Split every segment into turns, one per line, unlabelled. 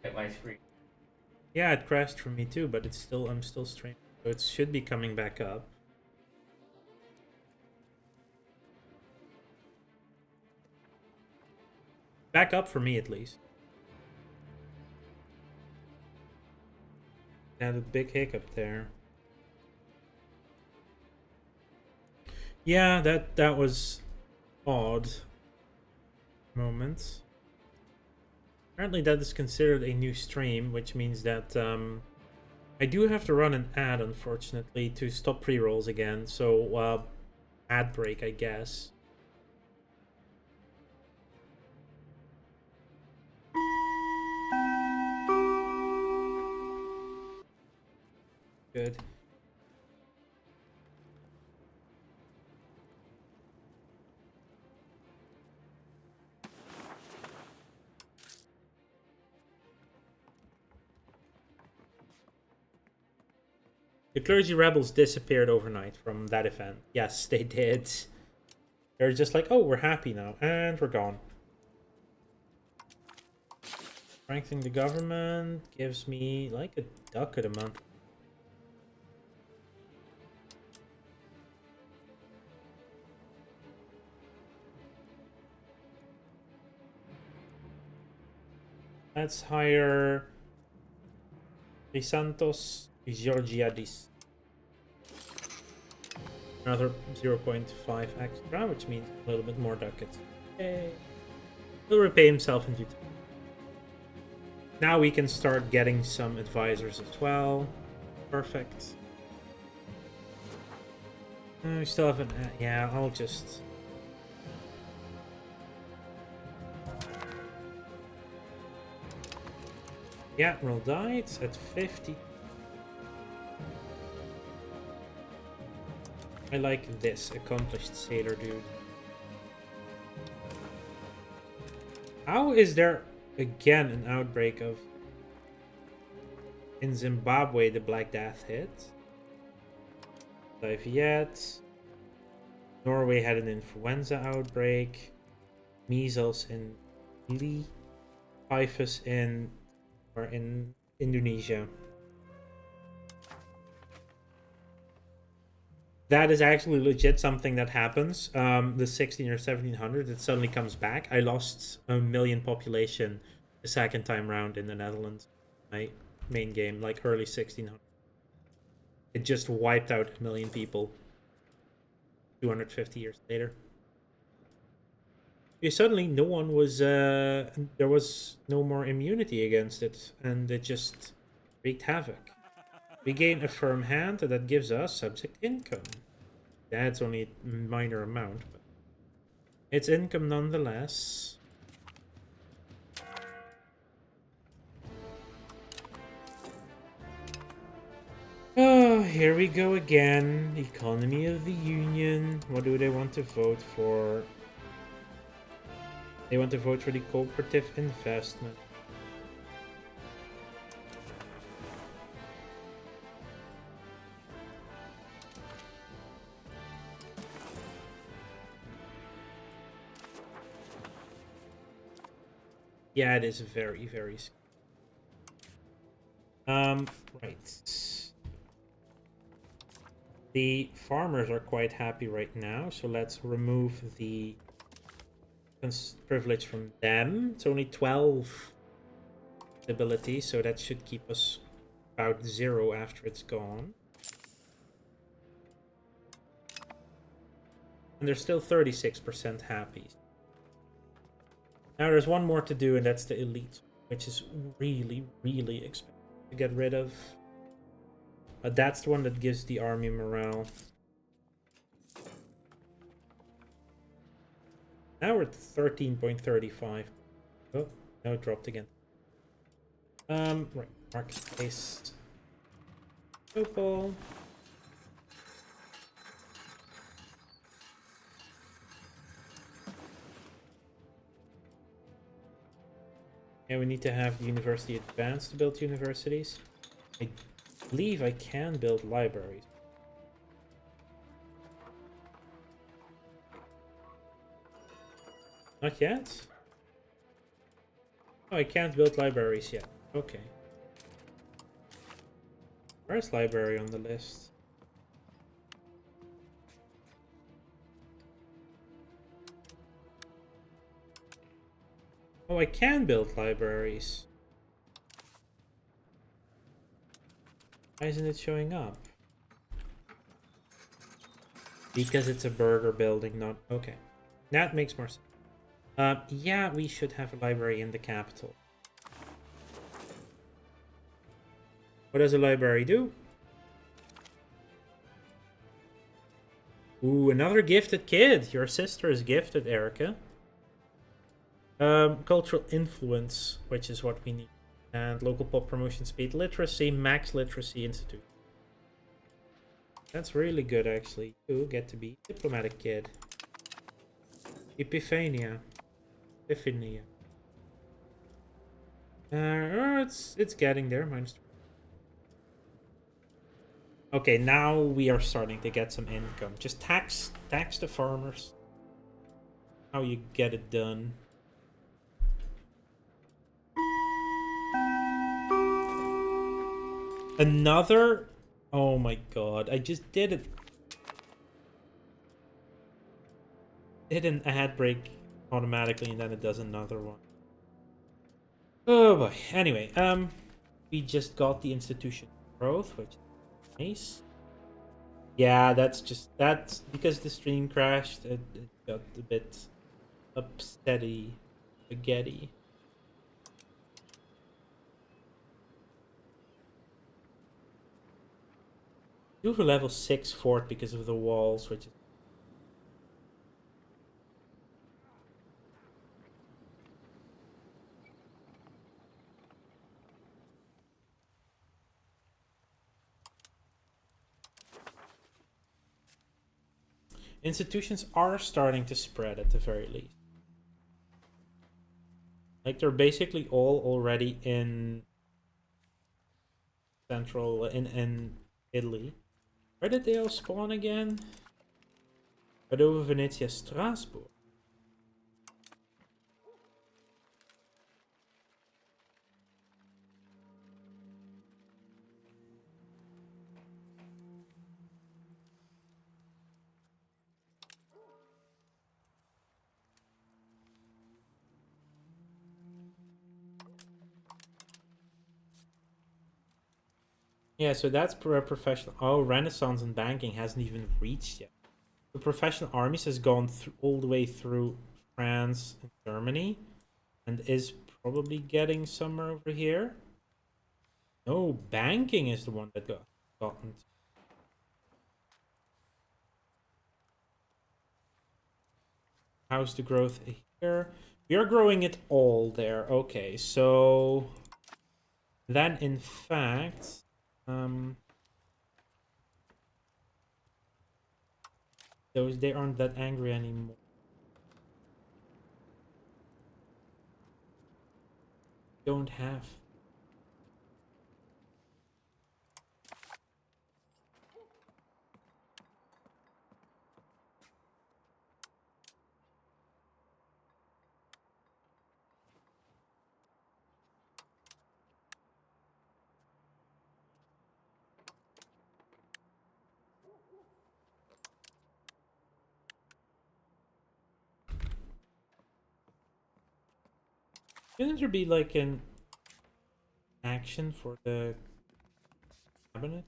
at my screen.
Yeah, it crashed for me too, but I'm still streaming. So it should be coming back up. Back up for me at least. Had a big hiccup there. Yeah, that was odd moment. Apparently that is considered a new stream, which means that I do have to run an ad, unfortunately, to stop pre-rolls again. So ad break, I guess. Good. The clergy rebels disappeared overnight from that event. Yes, they did. They're just like, oh, we're happy now, and we're gone. Strengthening the government gives me like a ducat a month. Let's hire Santos Georgiadis. Another 0.5 extra, which means a little bit more ducats. Yay. He'll repay himself in due time. Now we can start getting some advisors as well. Perfect. We still haven't. Yeah, I'll just. Yeah, roll dice at 50. I like this accomplished sailor dude. How is there again an outbreak of in Zimbabwe the Black Death hit? Live yet. Norway had an influenza outbreak. Measles in Chile. Typhus in Indonesia. That is actually legit something that happens. The 16 or 1700s, it suddenly comes back. I lost a million population the second time round in the Netherlands. My main game, like early 1600s. It just wiped out a million people 250 years later. Yeah, suddenly no one was there was no more immunity against it, and it just wreaked havoc. We gain a firm hand that gives us subject income. That's only a minor amount, but it's income nonetheless. Oh, here we go again. Economy of the Union. What do they want to vote for? They want to vote for the cooperative investment. Yeah, it is very, very. Right. The farmers are quite happy right now, so let's remove the privilege from them. It's only 12 stability, so that should keep us about 0 after it's gone. And they're still 36% happy. Now there's one more to do, and that's the elite, which is really, really expensive to get rid of. But that's the one that gives the army morale. Now we're at 13.35. Oh, no, it dropped again. Right, marketplace. Opal. Yeah, we need to have the university advanced to build universities. I believe I can build libraries. Not yet? Oh, I can't build libraries yet. Okay. Where's library on the list? Oh, I can build libraries. Why isn't it showing up? Because it's a burger building, not... Okay. That makes more sense. Yeah, we should have a library in the capital. What does a library do? Ooh, another gifted kid. Your sister is gifted, Erica. Cultural influence, which is what we need. And local pop promotion speed. Literacy, max literacy institute. That's really good, actually. You get to be diplomatic kid. Epiphania. Epiphania. It's getting there. Minus. Okay, now we are starting to get some income. Just tax the farmers. How you get it done. Another? Oh my god, I just did it. Did an ad break automatically and then it does another one. Oh boy. Anyway, we just got the institution growth, which is nice. Yeah, that's because the stream crashed. It got a bit upsetty, spaghetti. Do for level 6 fort because of the walls, which is... Institutions are starting to spread at the very least. Like, they're basically all already in central, in Italy. Where did they all spawn again? Padova, Venezia, Strasbourg. Yeah, so that's professional. Oh, Renaissance and banking hasn't even reached yet. The professional armies has gone all the way through France and Germany, and is probably getting somewhere over here. No, banking is the one that got gotten. How's the growth here? We are growing it all there. Okay, so then in fact, they aren't that angry anymore. Don't have. Shouldn't there be like an action for the cabinet?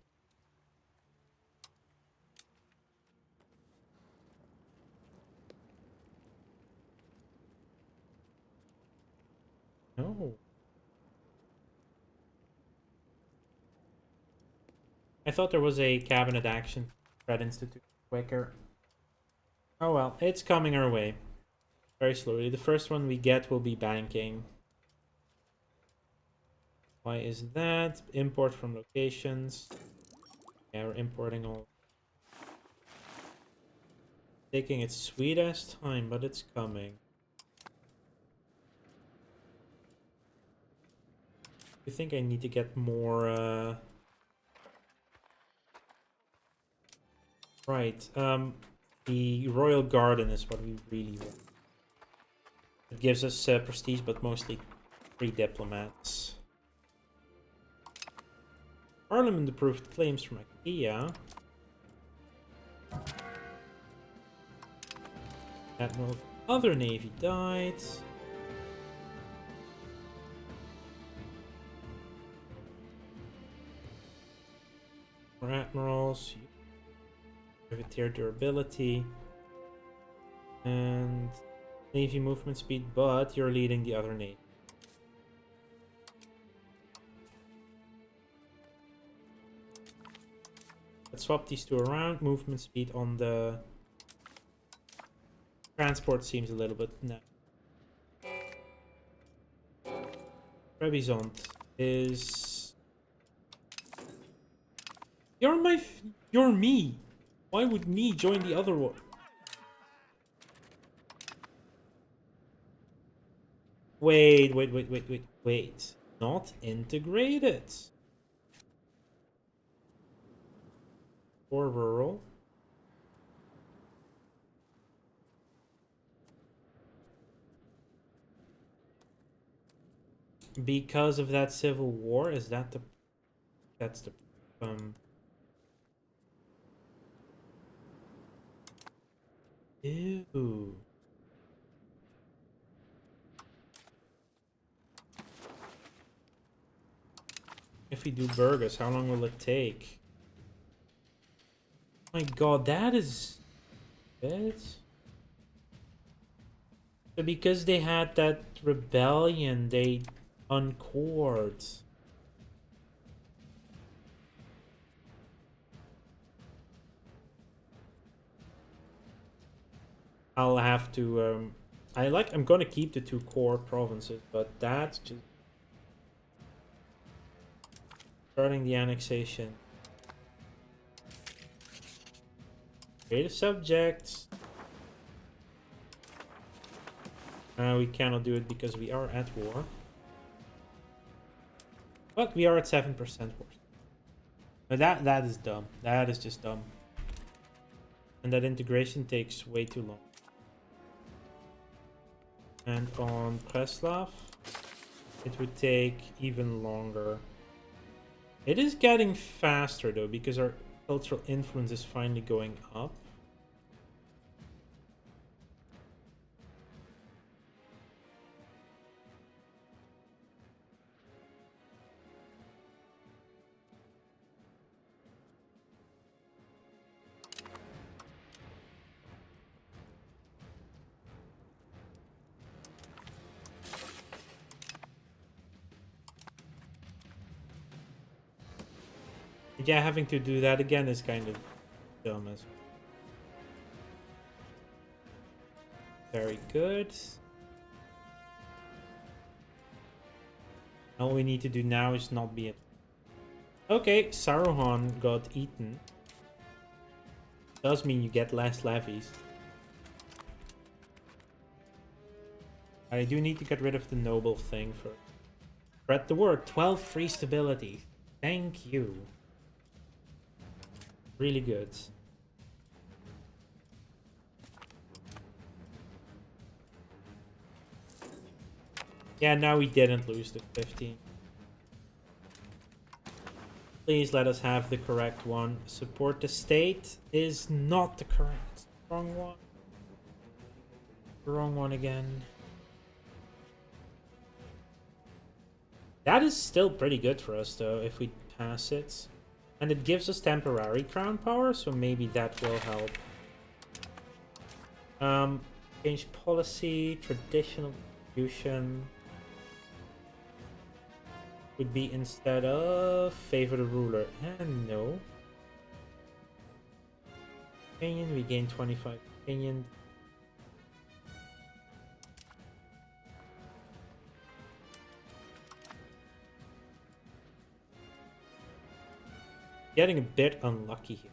No. I thought there was a cabinet action. Fred Institute quicker. Oh well, it's coming our way. Very slowly. The first one we get will be banking. Why is that? Import from locations. Yeah, we're importing all. Taking its sweet ass time, but it's coming. I think I need to get more right. The Royal Garden is what we really want. It gives us prestige, but mostly free diplomats. Parliament approved claims from IKEA. Admiral of other navy died. More admirals. Privateer durability. And navy movement speed, but you're leading the other navy. Let's swap these two around. Movement speed on the transport seems a little bit... No. Trebizond is... You're me! Why would me join the other one? Wait. Not integrated. Or rural. Because of that civil war? Is that the... That's the... Ew. If we do Burgos, how long will it take? Oh my god, that is... Bad. So because they had that rebellion, they uncored. I'll have to... I'm gonna keep the two core provinces, but that's just... Starting the annexation. Creative subjects. We cannot do it because we are at war. But we are at 7% war. But that is dumb. That is just dumb. And that integration takes way too long. And on Preslav, it would take even longer. It is getting faster though, because our cultural influence is finally going up. Yeah, having to do that again is kind of dumb as well. Very good. All we need to do now is not be it. Okay, Saruhan got eaten. Does mean you get less levies. I do need to get rid of the noble thing first. Spread the word. 12 free stability. Thank you. Really good. Yeah, now we didn't lose the 15. Please let us have the correct one. Support the state is not the correct. Wrong one. Wrong one again. That is still pretty good for us though, if we pass it. And it gives us temporary crown power, so maybe that will help. Change policy, traditional distribution. Would be instead of favor the ruler. And no. Opinion, we gain 25 opinion. Getting a bit unlucky here.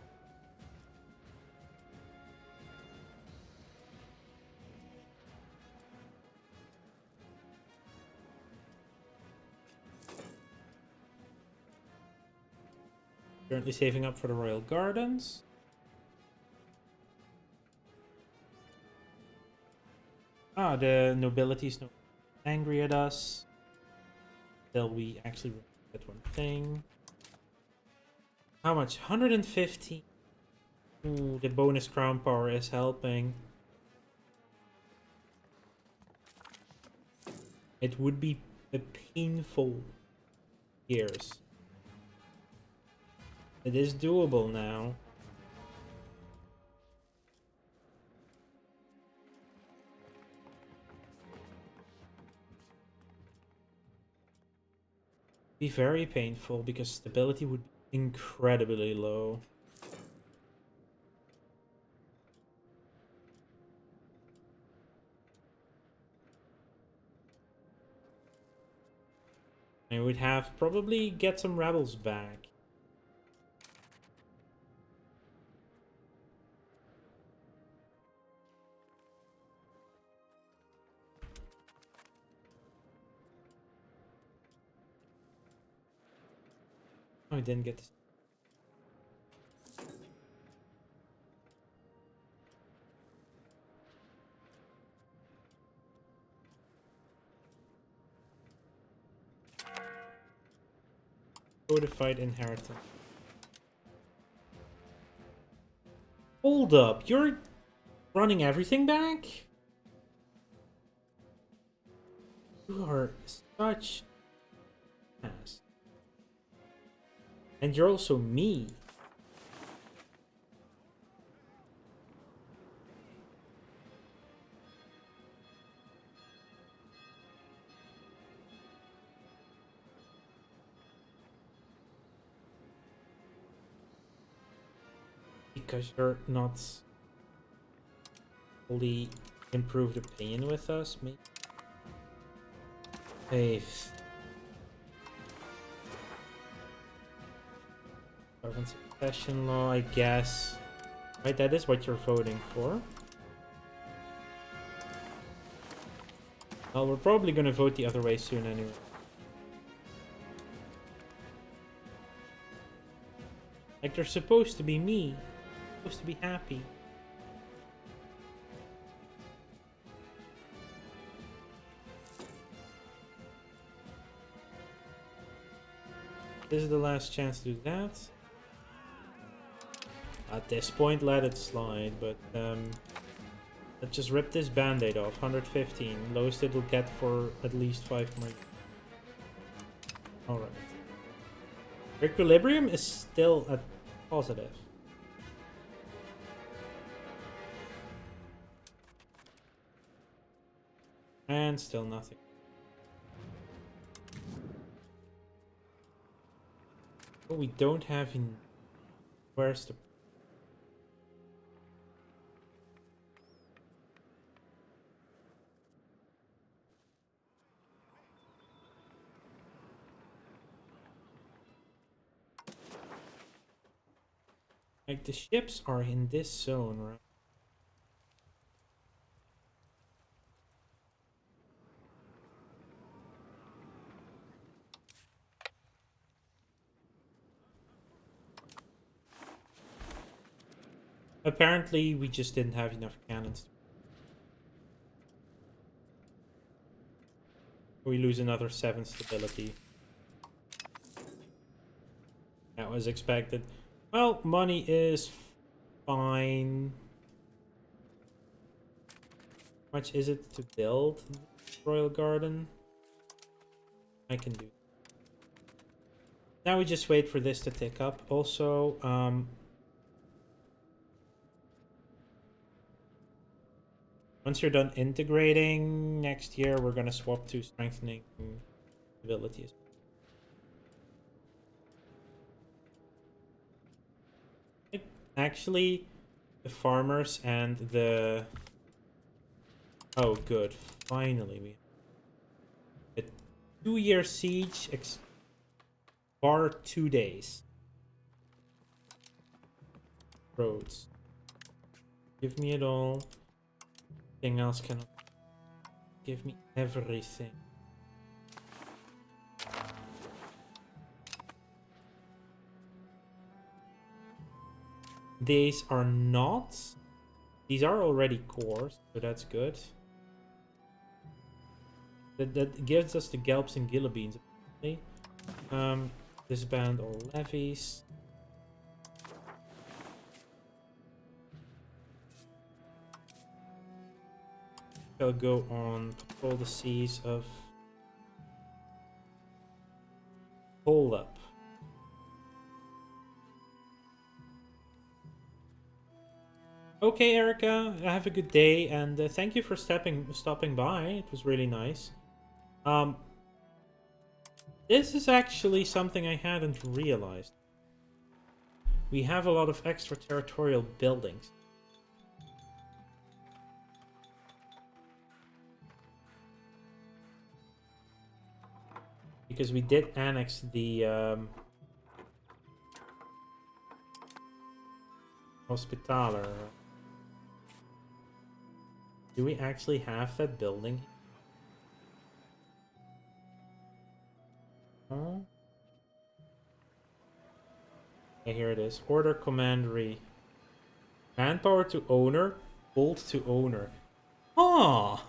Currently saving up for the Royal Gardens. Ah, the nobility's no angry at us. Till we actually get one thing. How much? 150. Ooh, the bonus crown power is helping. It would be a painful years. It is doable now. Be very painful because stability would be incredibly low. And we'd have probably get some rebels back. Oh, I didn't get this. Codified inheritance. Hold up, you're running everything back? You are such ass. And you're also me. Because you're not fully improved opinion with us, maybe? Hey. Servant succession law, I guess. Right, that is what you're voting for. Well, we're probably gonna vote the other way soon anyway. Like, they're supposed to be me. Supposed to be happy. This is the last chance to do that. At this point, let it slide, but let's just rip this band-aid off. 115. Lowest it'll get for at least 5 more. Alright. Equilibrium is still at positive. And still nothing. But we don't have in. Where's the. Like, the ships are in this zone, right? Apparently, we just didn't have enough cannons. We lose another 7 stability. That was expected. Well, money is fine. How much is it to build Royal Garden? I can do. Now we just wait for this to tick up. Also, once you're done integrating, next year we're gonna swap to strengthening abilities. Actually, the farmers and the... Oh, good. Finally, we... A 2-year siege bar 2 days. Roads. Give me it all. Anything else can... Give me everything. These are not. These are already cores, so that's good. That gives us the Gelps and Gillibeans. Disband all levies. Shall go on patrol the seas of Hold up. Okay, Erica, have a good day, and thank you for stopping by. It was really nice. Um, this is actually something I hadn't realized. We have a lot of extraterritorial buildings. Because we did annex the Hospitaler. Do we actually have that building? Oh. Yeah, here it is. Order commandery. Manpower to owner. Gold to owner. Ah.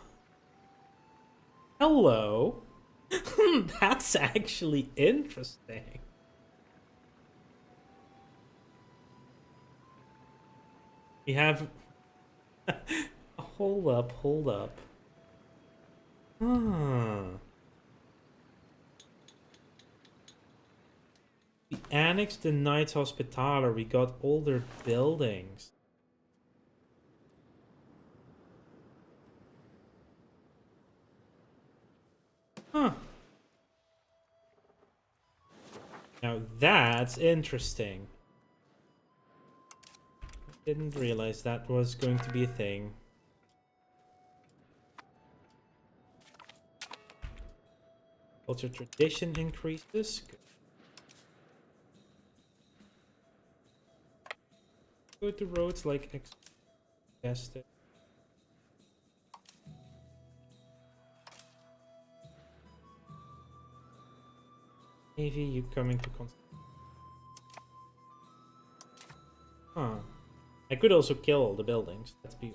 Hello. That's actually interesting. We have... hold up, hold up. Hmm. We annexed the Knights Hospitaler. We got all their buildings. Huh. Now that's interesting. Didn't realize that was going to be a thing. Culture tradition increases. Good. Go to roads like suggested. Navy, you coming to Huh. I could also kill all the buildings. Let's be...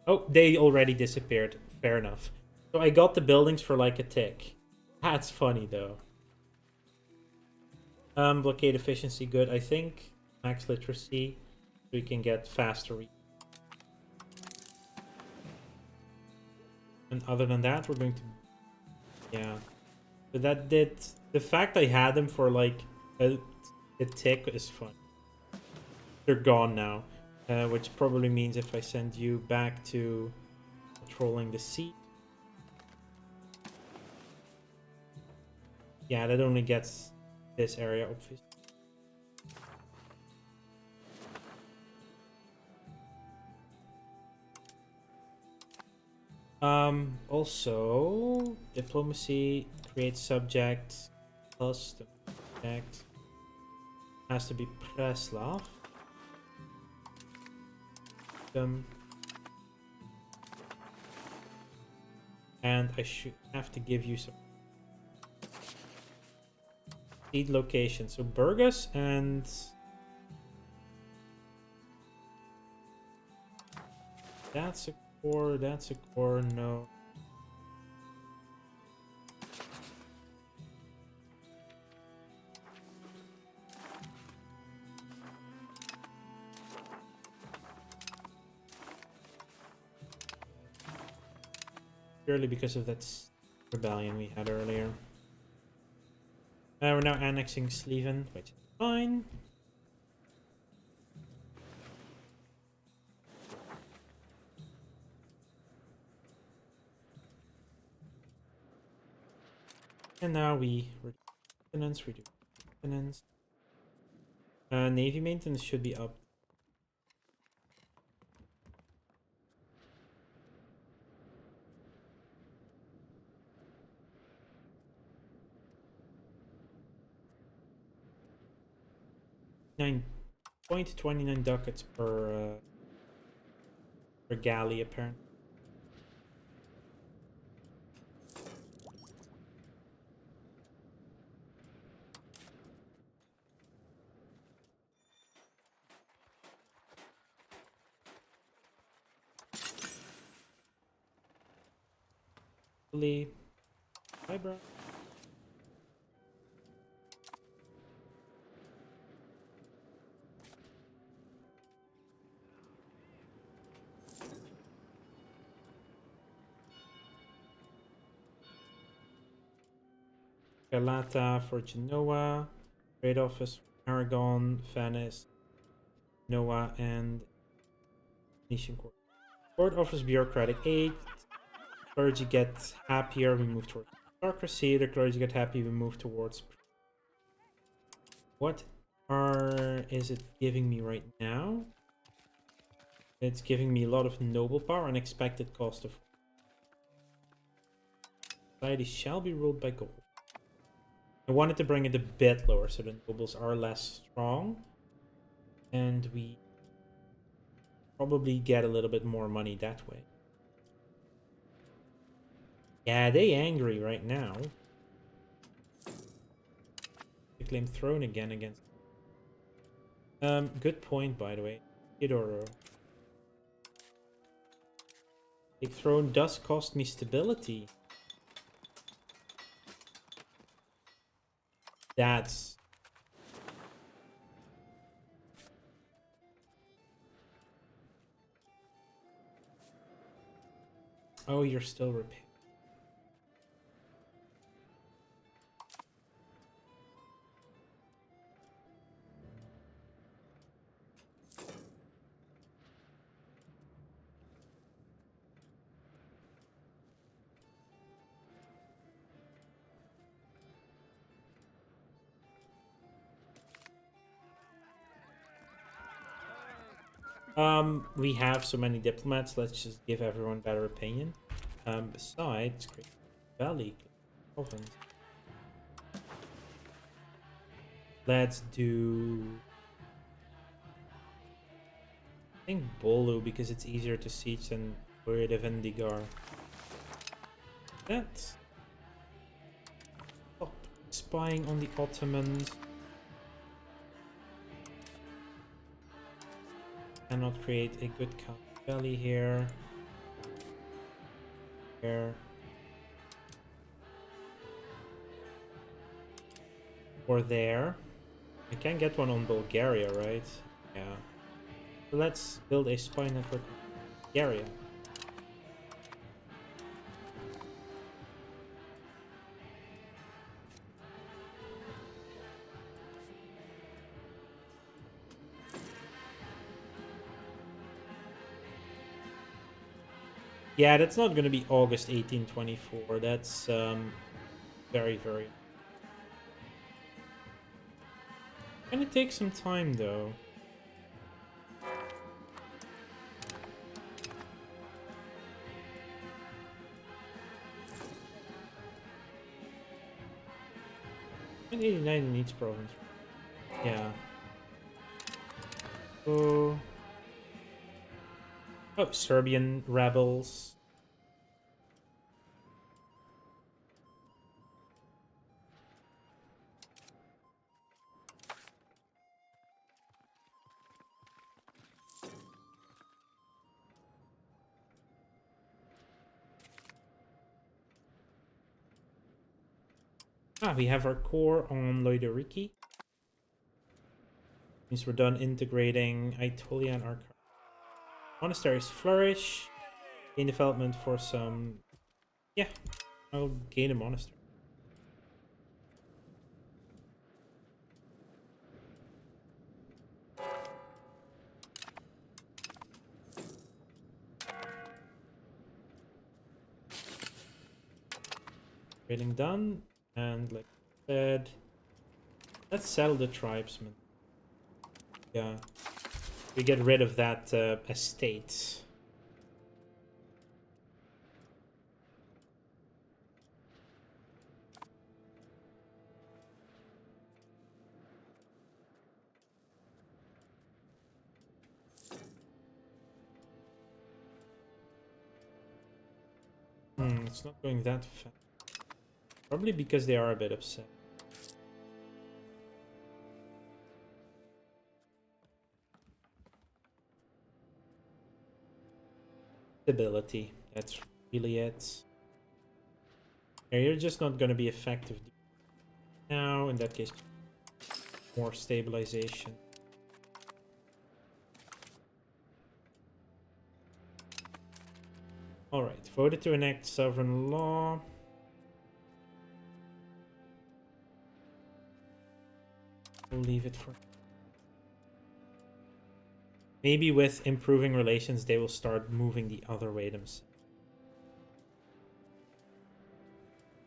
Oh, they already disappeared. Fair enough. So I got the buildings for like a tick. That's funny though. Blockade efficiency good. I think max literacy, so we can get faster. And other than that, we're going to... Yeah. But that did... The fact I had them for like a tick is fun. They're gone now. Which probably means if I send you back to patrolling the sea. Yeah, that only gets this area, obviously. Also, diplomacy, create subject, custom subject. Has to be Preslav. And I should have to give you some seed location. So Burgos and that's a core, no. Purely because of that rebellion we had earlier. We're now annexing Sleven, which is fine. And now we reduce maintenance. Navy maintenance should be up. $9.29 ducats per galley, apparently. Hi, bro. Galata for Genoa. Trade office for Aragon, Venice, Genoa, and Venetian court. Court offers bureaucratic aid. Clergy get happier, we move towards aristocracy. The clergy get happy, we move towards... What is it giving me right now? It's giving me a lot of noble power, unexpected cost of... Society shall be ruled by gold. I wanted to bring it a bit lower so the nobles are less strong. And we probably get a little bit more money that way. Yeah, they angry right now. They claim throne again against... good point, by the way. Theodoro. The throne does cost me stability. That's... Oh, you're still repaired. We have so many diplomats, let's just give everyone better opinion. Besides, Great Valley province. Let's do... I think Bolu, because it's easier to siege than Buried of Endigar. That's... Stop spying on the Ottomans. Cannot create a good Count Valley here. Here. Or there. I can get one on Bulgaria, right? Yeah. So let's build a spy network on Bulgaria. Yeah, that's not going to be August 1824. That's very, very... Gonna take some time, though. And 89 in each province. Yeah. Oh. Oh, Serbian rebels. Ah, we have our core on Loidoriki. Means we're done integrating Aetolia and our monasteries flourish. Gain development for some... Yeah, I'll gain a monastery. Trading done. And like I said, let's sell the tribesmen. Yeah. We get rid of that estate. It's not going that fast. Probably because they are a bit upset. Stability. That's really it. Yeah, you're just not going to be effective now. In that case, more stabilization. Alright, voted to enact sovereign law. We'll leave it for... Maybe with improving relations, they will start moving the other way themselves.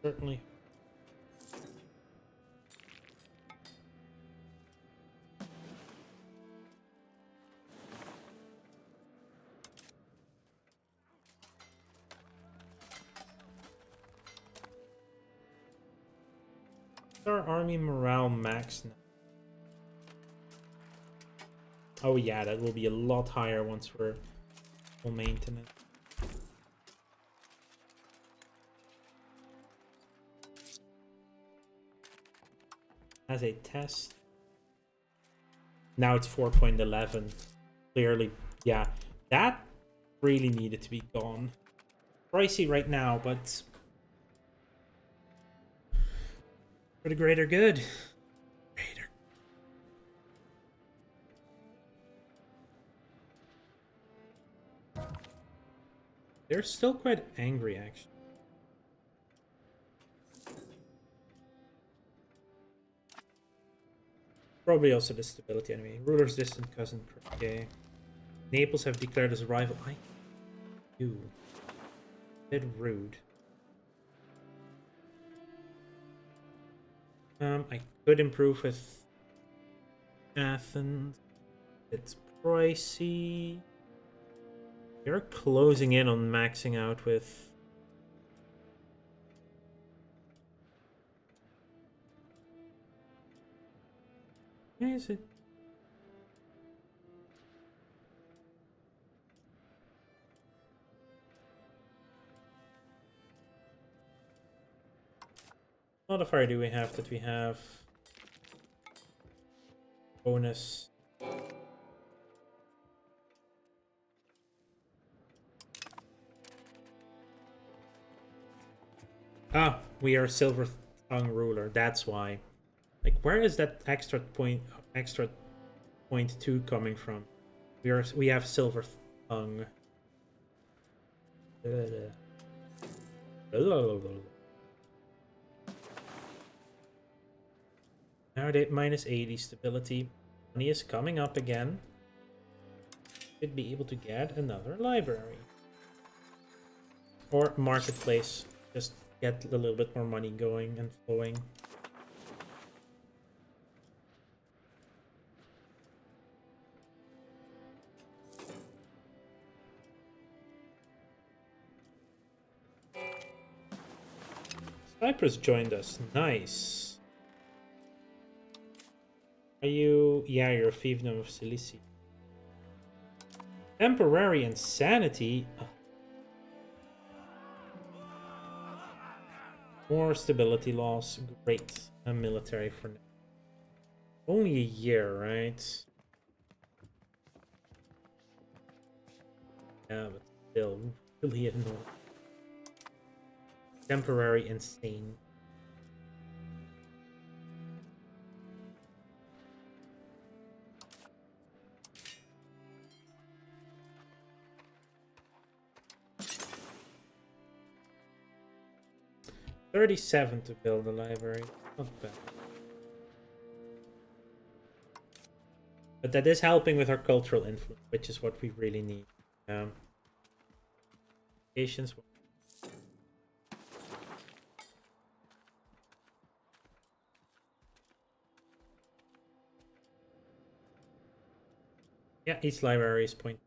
Certainly. Our army morale max now. Oh yeah, that will be a lot higher once we're full maintenance. As a test. Now it's 4.11. Clearly, yeah, that really needed to be gone. Pricey right now, but for the greater good. They're still quite angry, actually. Probably also the stability anyway. Ruler's distant cousin. Okay. Naples have declared as a rival. I do. Bit rude. I could improve with Athens. It's pricey. You're closing in on maxing out with... Why is it? What modifier do we have that we have? Bonus. Ah, we are silver tongue ruler. That's why. Like, where is that extra point 2 coming from? We have silver tongue. Now they minus 80 stability. Money is coming up again. Should be able to get another library. Or marketplace. Just get a little bit more money going and flowing. Cyprus joined us. Nice. Are you... Yeah, you're a fiefdom of Cilicia. Temporary insanity? Oh. More stability loss. Great. A military for now. Only a year, right? Yeah, but still really annoying. Temporary insane. $37 to build a library. Not bad. But that is helping with our cultural influence, which is what we really need. Patience. Yeah, each library is point.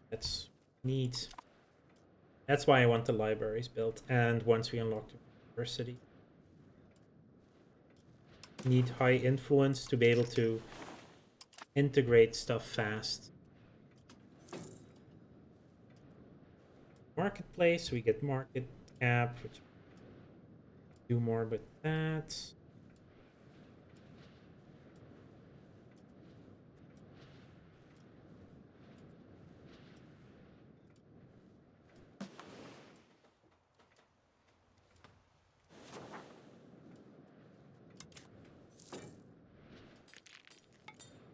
That's neat. That's why I want the libraries built. And once we unlock the university, need high influence to be able to integrate stuff fast. Marketplace, we get market cap, which do more with that.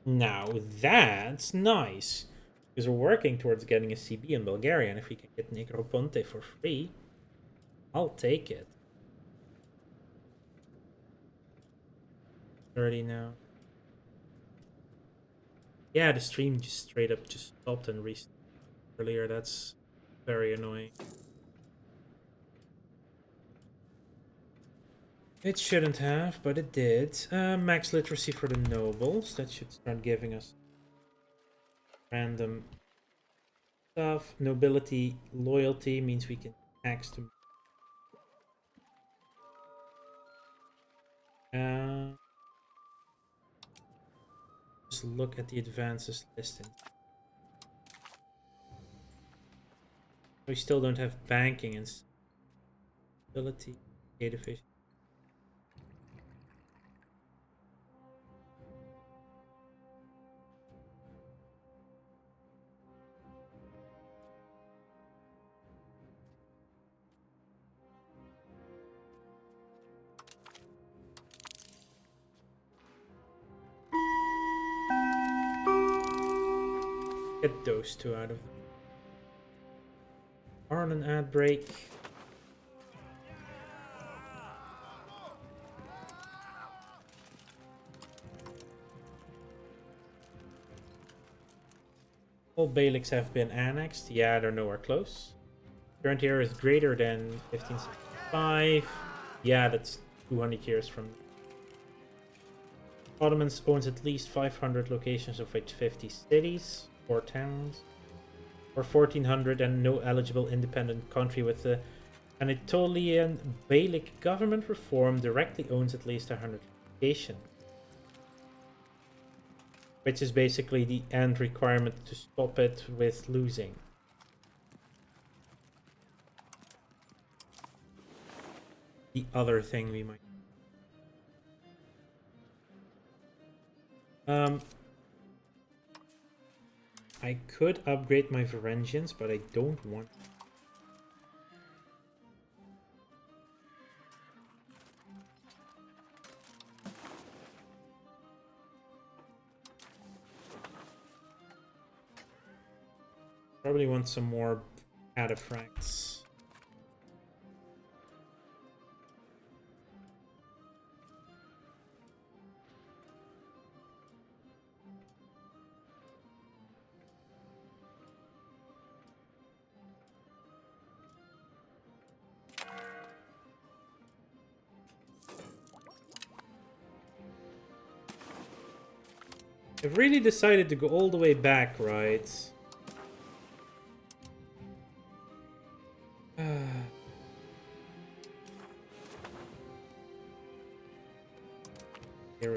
Now that's nice, because we're working towards getting a CB in Bulgaria, and if we can get Negroponte for free, I'll take it. 30 now. Yeah, the stream just straight up just stopped and restarted earlier. That's very annoying. It shouldn't have, but it did. Max literacy for the nobles. That should start giving us random stuff. Nobility loyalty means we can tax them. Just look at the advances listing. We still don't have banking and stability, data efficiency. Get those two out of it. On an ad break. All Beyliks have been annexed. Yeah, they're nowhere close. Current year is greater than 1565. Yeah, that's 200 years from now. Ottomans owns at least 500 locations, of which 50 cities or towns. Or 1400, and no eligible independent country with the Anatolian Beylik government reform directly owns at least 100 locations. Which is basically the end requirement to stop it with losing. The other thing we might... I could upgrade my Varangians, but I don't want to. Probably want some more cataphracts. I've really decided to go all the way back, right?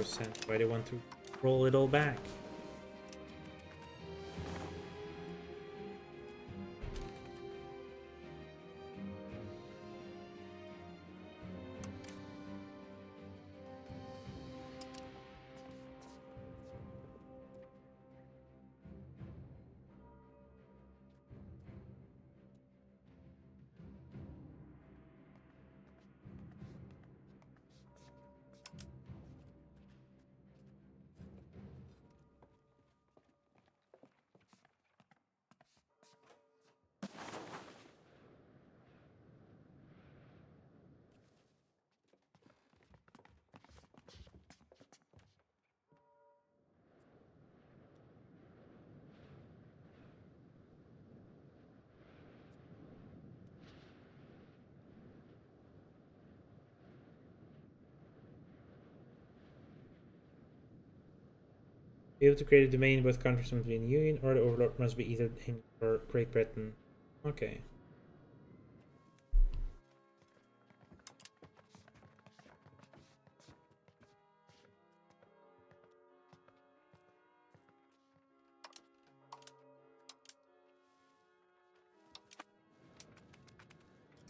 Cent. Why do I want to roll it all back? Be able to create a domain in both countries must be in the Union, or the overlord must be either in or Great Britain. Okay.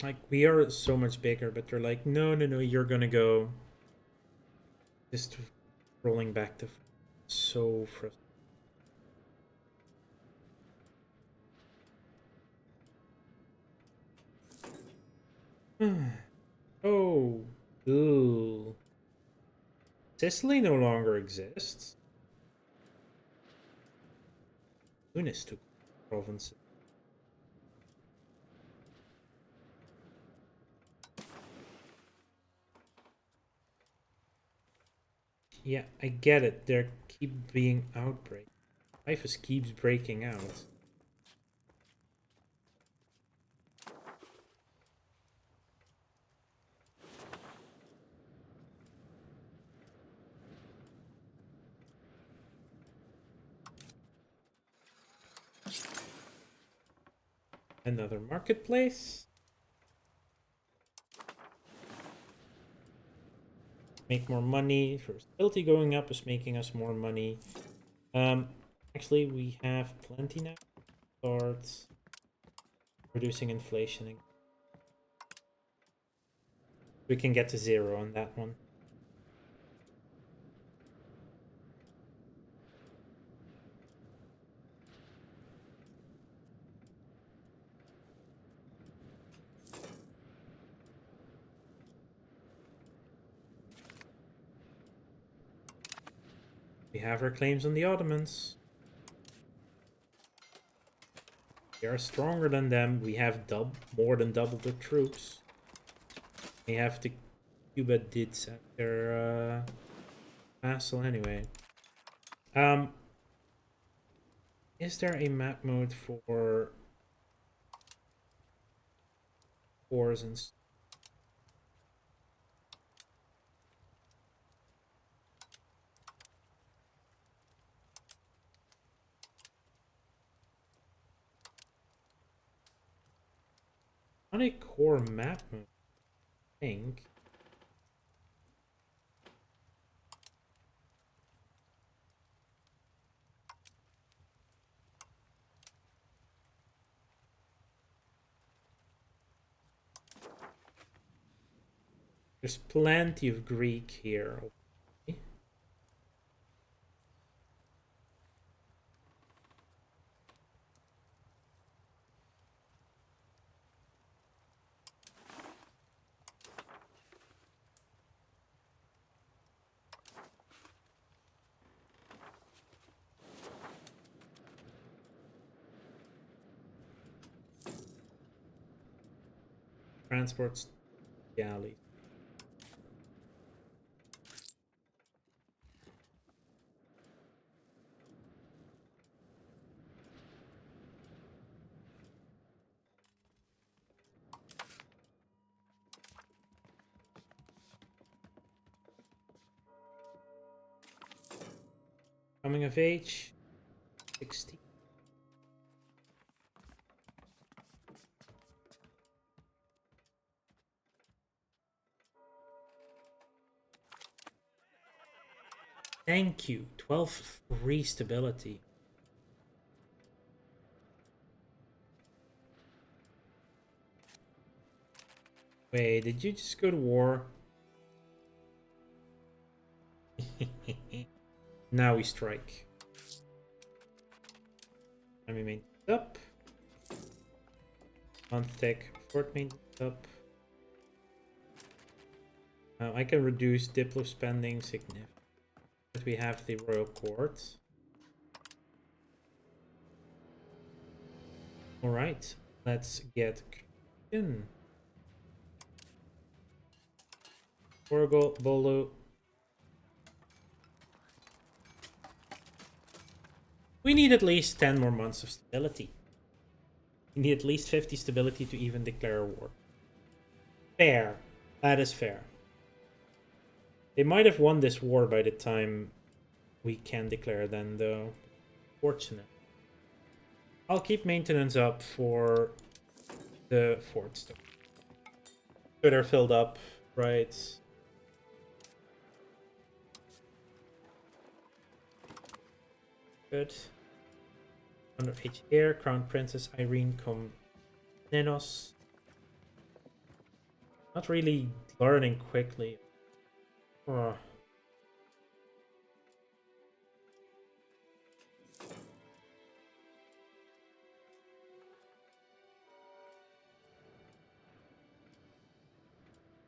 Like, we are so much bigger, but they're like, no, no, no, you're gonna go. Just rolling back the... So frustrating. Oh. Ooh. Sicily no longer exists. Tunis took provinces. Yeah, I get it. There keep being outbreaks. Typhus keeps breaking out. Another marketplace. Make more money. Fertility going up is making us more money. Actually, we have plenty now. Start reducing inflation. We can get to 0 on that one. We have our claims on the Ottomans. We are stronger than them. We have more than double the troops. We have the Cuba Dids at their vassal anyway. Is there a map mode for wars and stuff? Not a core map mode, I think. There's plenty of Greek here. Okay. Transports galleys. Coming of age, 60. Thank you. 12 free stability. Wait, did you just go to war? Now we strike. Let me maintenance up. Month tech, fort maintenance up. I can reduce Diplo spending significantly. We have the royal court. All right, let's get in. Portugal, Bolo. We need at least 10 more months of stability. We need at least 50 stability to even declare a war. Fair. That is fair. They might have won this war by the time we can declare then, though. Fortunate. I'll keep maintenance up for the forts. So they're filled up, right? Good. Under H here, Crown Princess Irene Komnenos. Not really learning quickly. Oh.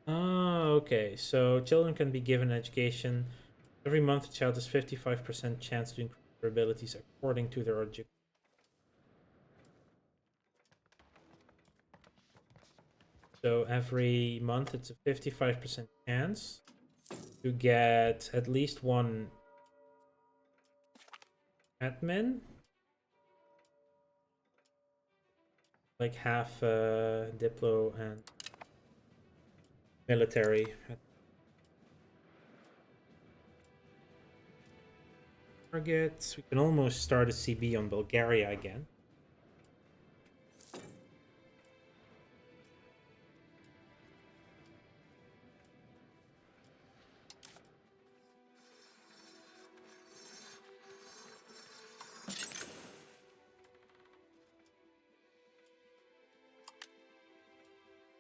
Oh, okay. So children can be given education. Every month, a child has 55% chance to increase their abilities according to their education. So every month, it's a 55% chance to get at least one Admin. Like half Diplo and military. Targets. We can almost start a CB on Bulgaria again.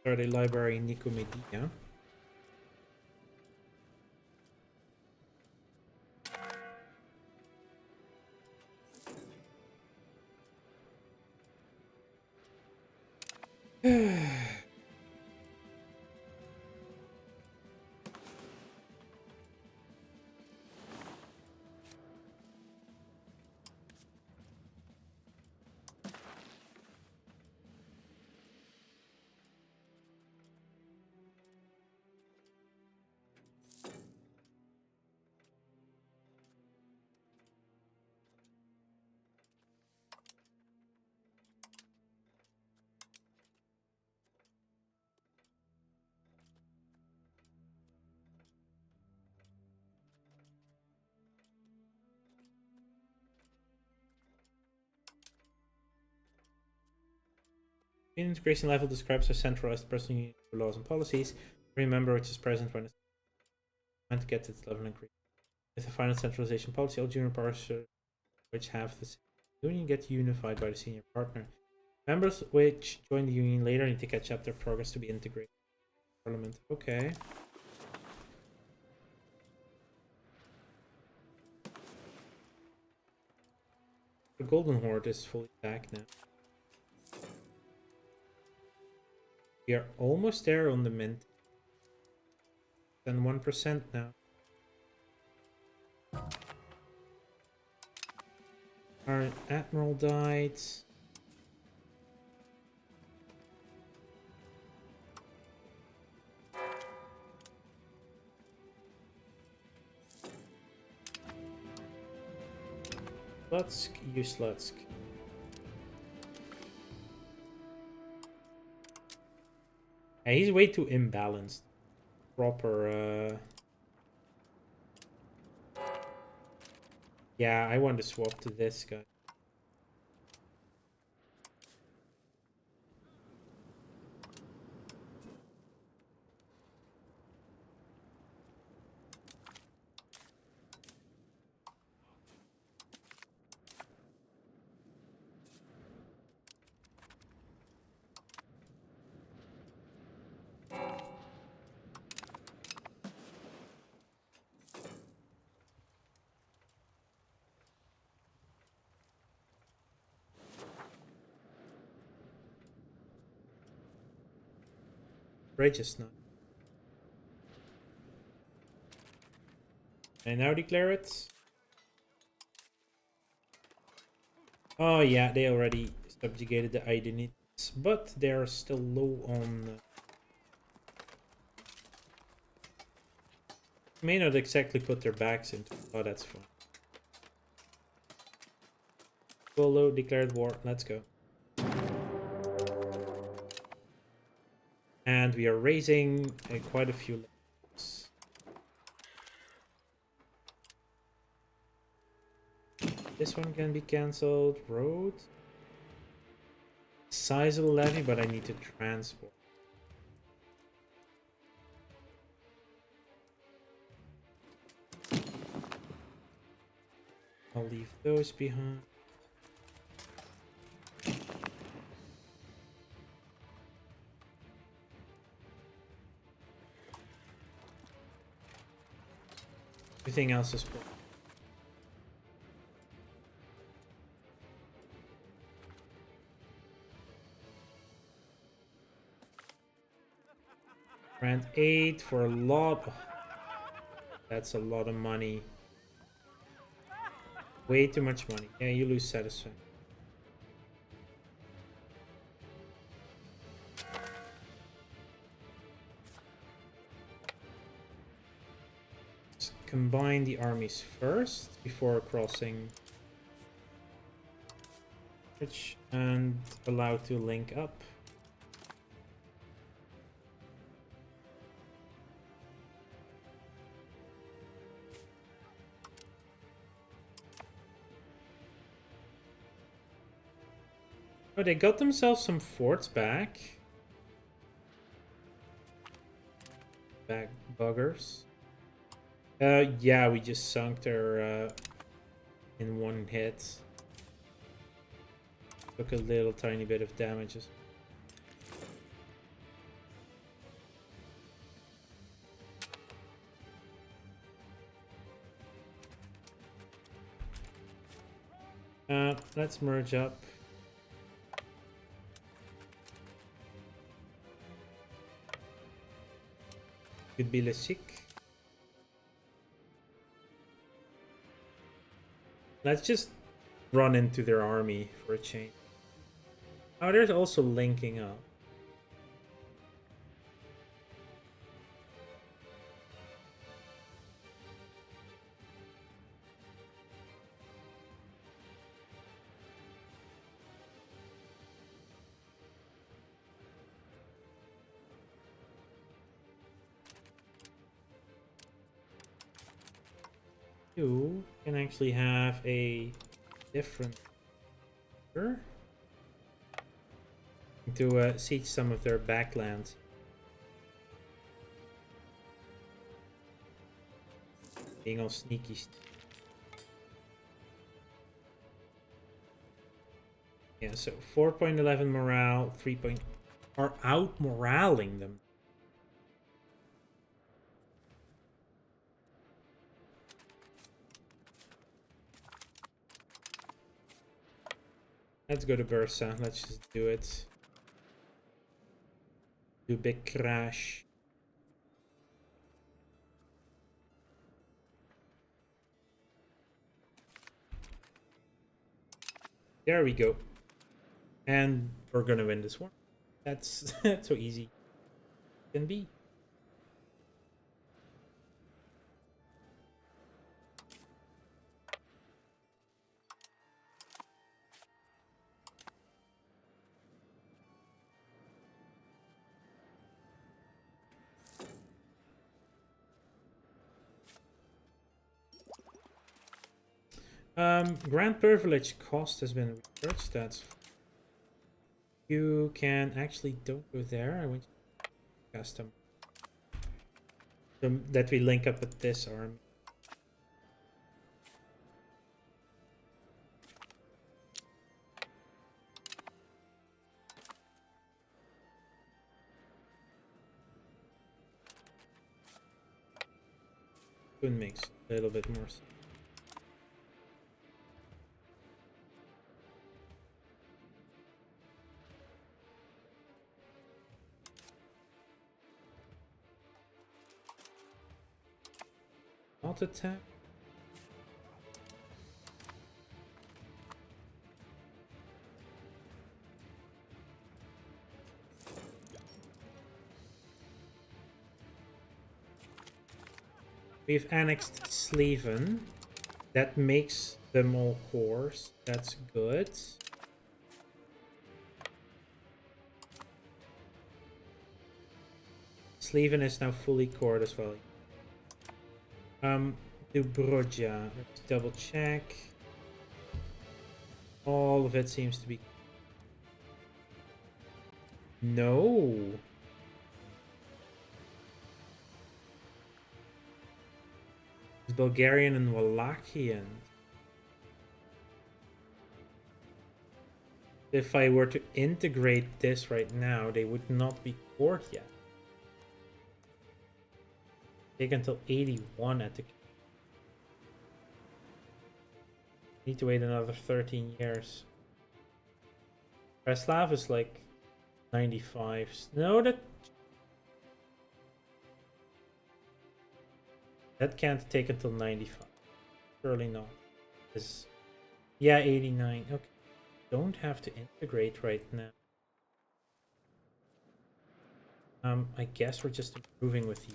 Start a library in Nicomedia. Integration level describes a centralized personal unit for laws and policies. Remember which is present when it's meant to get its level increase. With a final centralization policy, all junior powers which have the same union get unified by the senior partner. Members which join the union later need to catch up their progress to be integrated. Parliament. Okay. The Golden Horde is fully back now. We are almost there on the mint. Then 1% now. Our admiral died. Slutsk, you Slutsk. Yeah, he's way too imbalanced. Proper, Yeah, I want to swap to this guy. Bridges now. Can I now declare it? Oh yeah, they already subjugated the Aidenids, but they're still low on... may not exactly put their backs into it. Oh, that's fine. Low declared war. Let's go. And we are raising quite a few levels. This one can be cancelled. Road. Sizable levy, but I need to transport. I'll leave those behind. Everything else is full. Grant 8 for a lot. Oh, that's a lot of money. Way too much money. Yeah, you lose satisfaction. Let's combine the armies first before crossing and allowed to link up. Oh, they got themselves some forts back. Back buggers. Yeah, we just sunk their in one hit. Took a little tiny bit of damages. Let's merge up. Could be Lesic. Let's just run into their army for a change. Oh, there's also linking up. You can actually have a different to siege some of their backlands. Being all sneaky. Yeah, so 4.11 morale, 3. Are out moraling them. Let's go to Bursa. Let's just do it. Do big crash. There we go. And we're gonna win this one. That's that's so easy it can be. Grand privilege cost has been researched. That's you can actually don't go there. I want to custom so that we link up with this army. Could makes a little bit more sense. Not attack. We've annexed Sleven. That makes them all cores. That's good. Sleven is now fully cored as well. Dubroja. Let's double check. All of it seems to be. No. It's Bulgarian and Wallachian. If I were to integrate this right now, they would not be cored yet. Take until 81 at the. Need to wait another 13 years. Preslav is like 95. No, that can't take until 95. Surely not. Yeah, 89. Okay. Don't have to integrate right now. I guess we're just improving with you.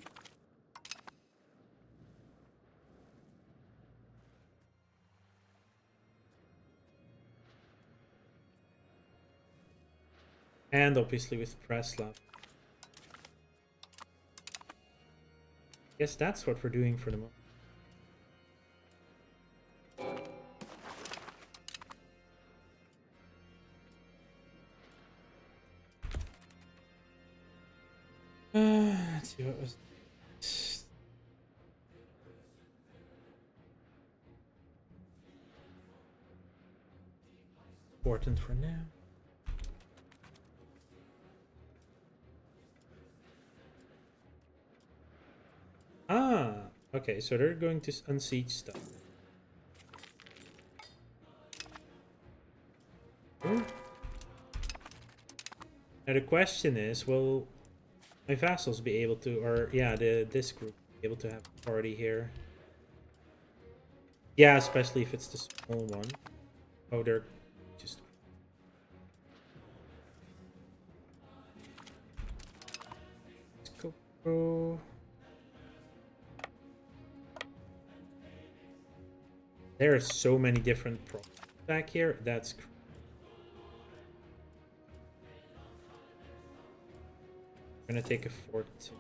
And obviously with Preslav. Guess that's what we're doing for the moment. Let's see what was important for now. Ah, okay, so they're going to unsiege stuff. Ooh. Now the question is, will my vassals be able to, or yeah, this group be able to have a party here? Yeah, especially if it's the small one. Oh, they're just... Let's go. There are so many different problems back here. That's crazy. I'm gonna take a fort too.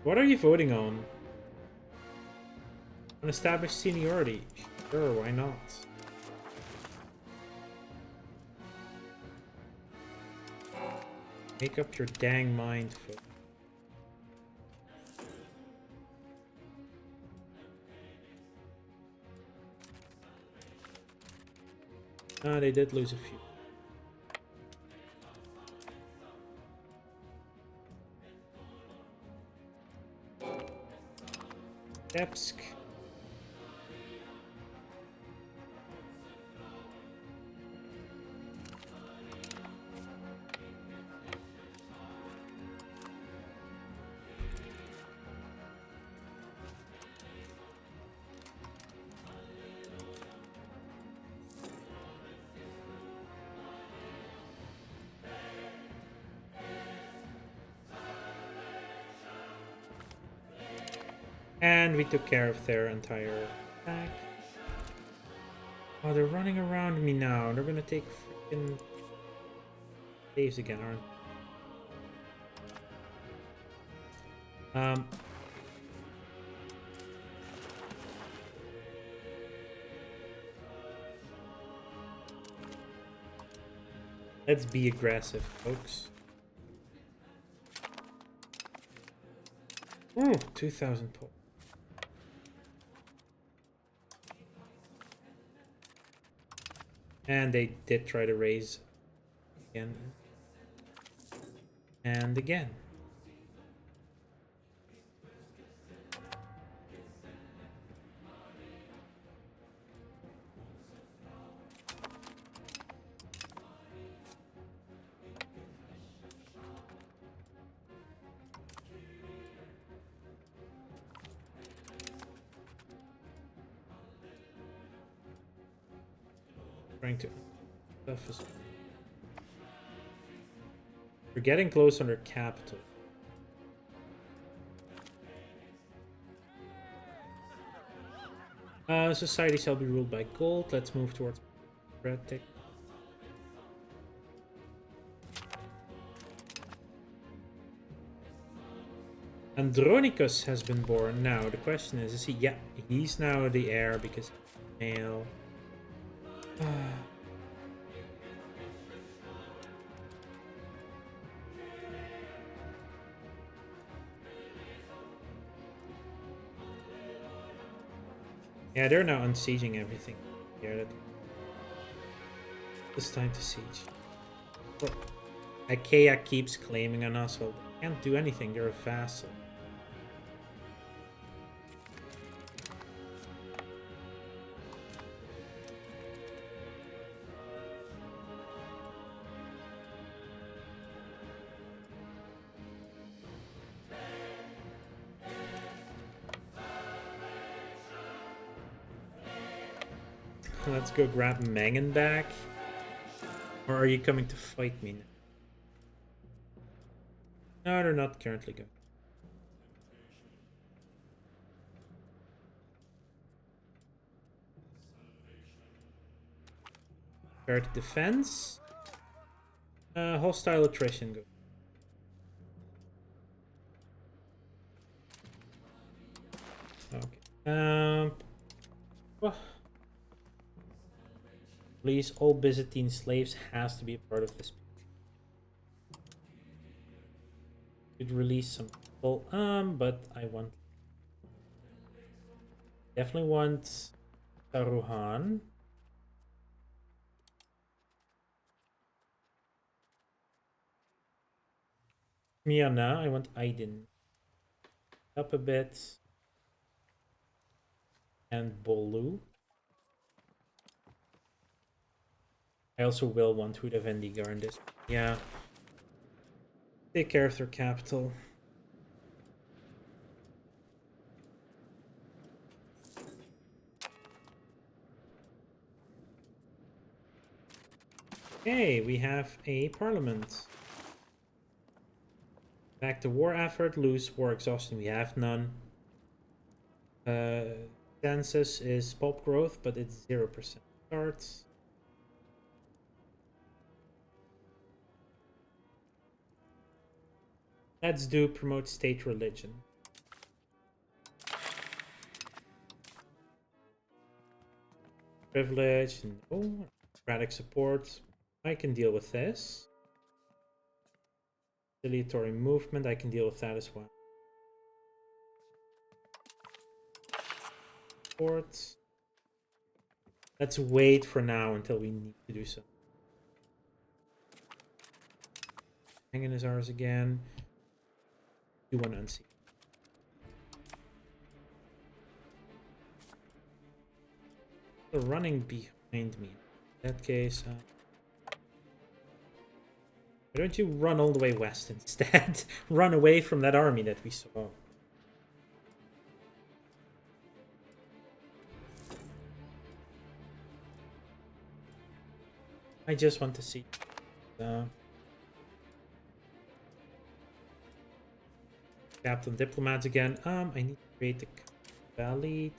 What are you voting on? An established seniority. Sure, why not? Make up your dang mind, folks. Ah, they did lose a few. Depsk. And we took care of their entire attack. Oh, they're running around me now. They're gonna take freaking saves again, aren't they? Let's be aggressive, folks. Ooh, 2,000 points. And they did try to raise again. And again. Trying to stuff is... We're getting close on their capital. Society shall be ruled by gold. Let's move towards Pratic. Andronicus has been born. Now the question is he? Yeah, he's now the heir because he's male. Yeah, they're now unsieging everything. Yeah, it's time to siege. Well, Achaia keeps claiming on us. Well, they can't do anything. They're a vassal. Let's go grab Mangan back. Or are you coming to fight me now? No, they're not currently going. Start defense. Hostile attrition go. Okay. Oh. Please, all Byzantine slaves has to be a part of this. Could release some people, but I want definitely want Saruhan. Miana, I want Aydin up a bit. And Bolu. I also will want Huda Vendigar in this. Yeah. Take care of their capital. Okay, we have a parliament. Back to war effort, lose war exhaustion, we have none. Census is pulp growth, but it's 0% starts. Let's do promote state religion. Privilege, no. Democratic support, I can deal with this. Conciliatory movement, I can deal with that as well. Ports. Let's wait for now until we need to do so. Hanging is ours again. Do one unsee. They're running behind me. In that case, why don't you run all the way west instead? Run away from that army that we saw. I just want to see. Captain diplomats again. I need to create the valley.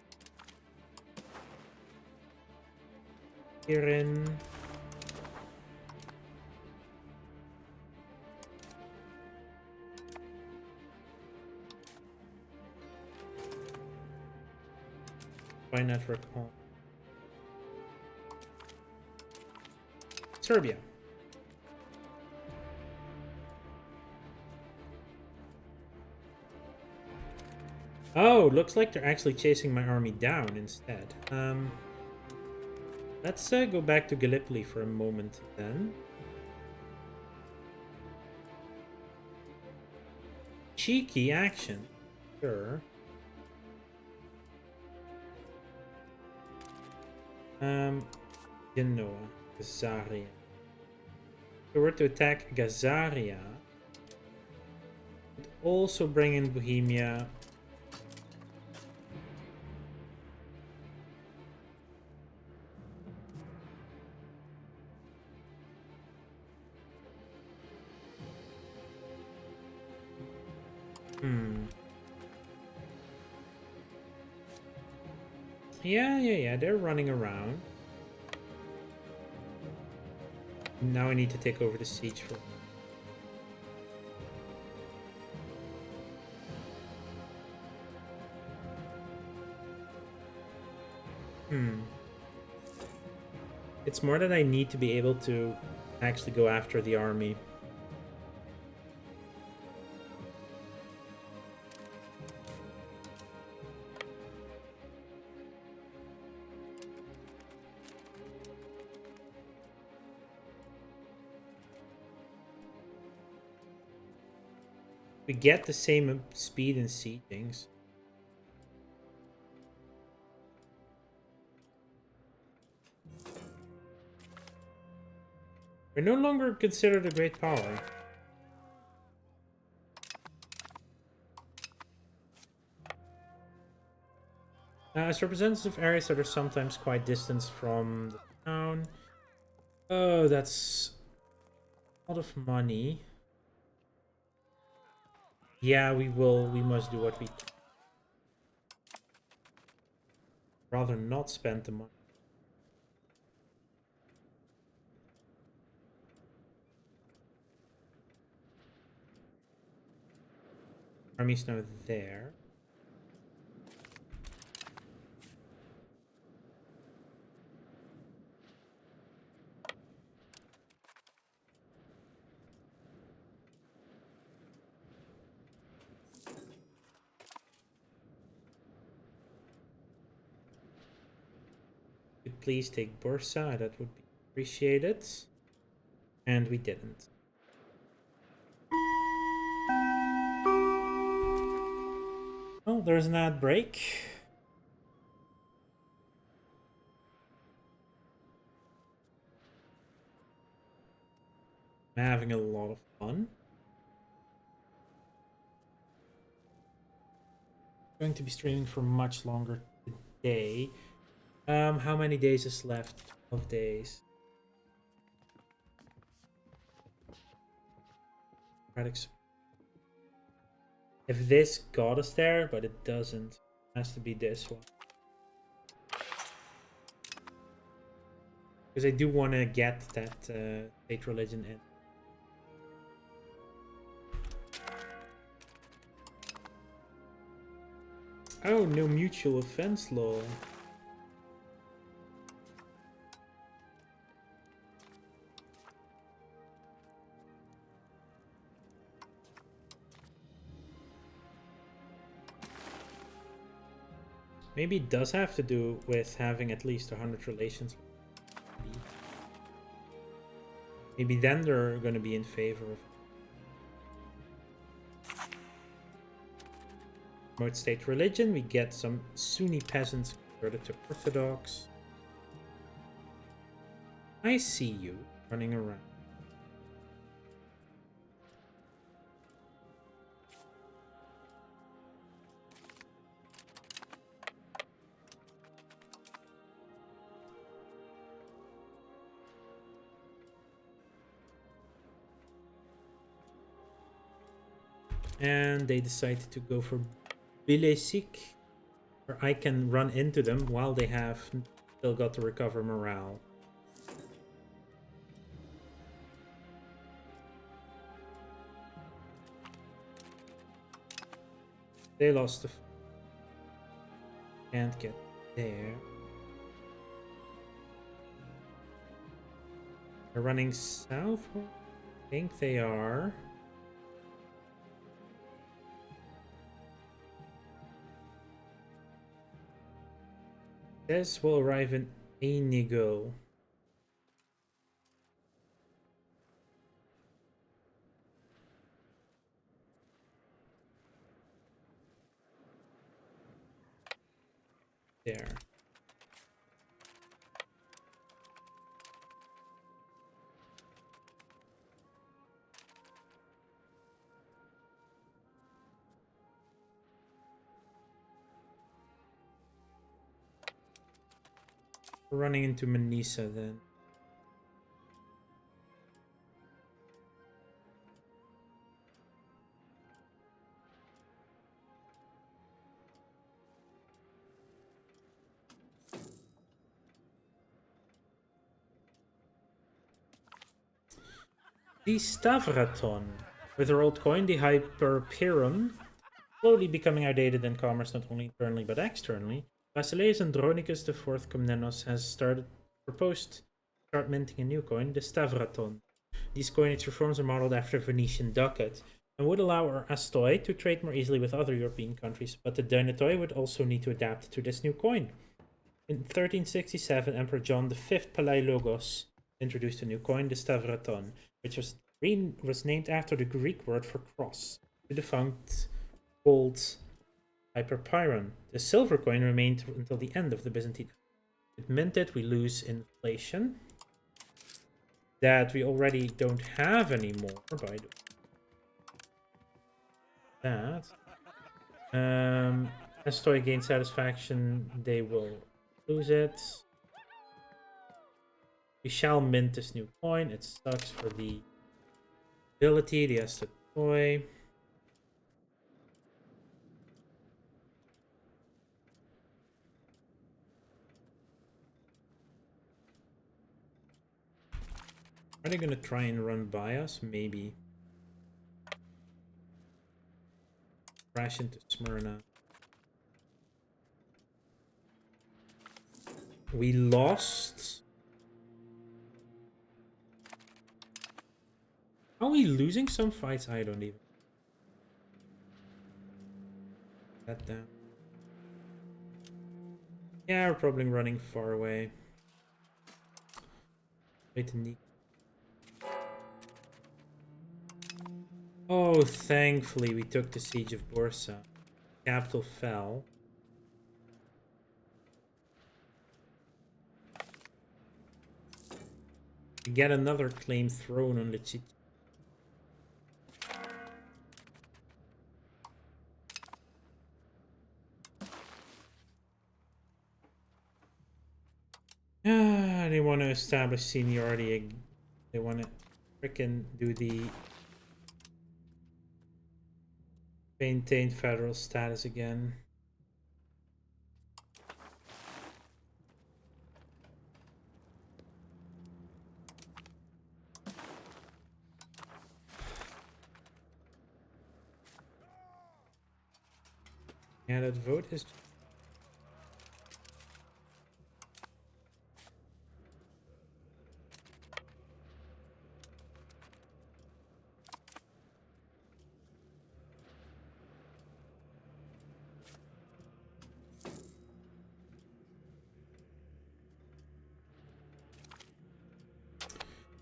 Kirin. By network home. Serbia. Oh, looks like they're actually chasing my army down instead. Let's go back to Gallipoli for a moment then. Cheeky action. Sure. Genoa. Gazaria. If we were to attack Gazaria, would also bring in Bohemia. Yeah, they're running around. Now I need to take over the siege for... It's more that I need to be able to actually go after the army. We get the same speed and siegings. We're no longer considered a great power. As representative areas that are sometimes quite distant from the town. Oh, that's a lot of money. Yeah, we must do what we can. Rather not spend the money. Army's now there. Could please take Bursa, that would be appreciated. And we didn't. Oh, there's an ad break. I'm having a lot of fun. I'm going to be streaming for much longer today. How many days is left? 12 days. If this got us there, but it doesn't, it has to be this one. Because I do want to get that state religion in. Oh, no mutual offense law. Maybe it does have to do with having at least 100 relations. Maybe then they're going to be in favor of promote state religion. We get some Sunni peasants converted to Orthodox. I see you running around. And they decided to go for Bilesik, where I can run into them while they have still got to recover morale. They lost the... Can't get there. They're running south? I think they are. This will arrive in Inigo. There. We're running into Manisa then. The Stavraton. With their old coin, the Hyperperon, slowly becoming outdated in commerce not only internally but externally, Basileus Andronicus IV Komnenos has proposed to start minting a new coin, the Stavraton. These coinage reforms are modeled after Venetian ducat and would allow our Astoi to trade more easily with other European countries, but the Dinatoi would also need to adapt to this new coin. In 1367, Emperor John V Palaiologos introduced a new coin, the Stavraton, which was named after the Greek word for cross, the defunct gold Hyperpyron. The silver coin remained until the end of the Byzantine Empire. It minted, we lose inflation. That we already don't have anymore, by the way. That. As Toy gains satisfaction, they will lose it. We shall mint this new coin. It sucks for the ability, the Estate Toy. Are they gonna try and run by us? Maybe. Crash into Smyrna. We lost. Are we losing some fights? I don't even. That down. Yeah, we're probably running far away. Wait to need. Oh, thankfully we took the siege of Bursa. Capital fell. We get another claim thrown on the siege. They want to establish seniority. They want to frickin' do the maintain federal status again. Yeah, that vote is.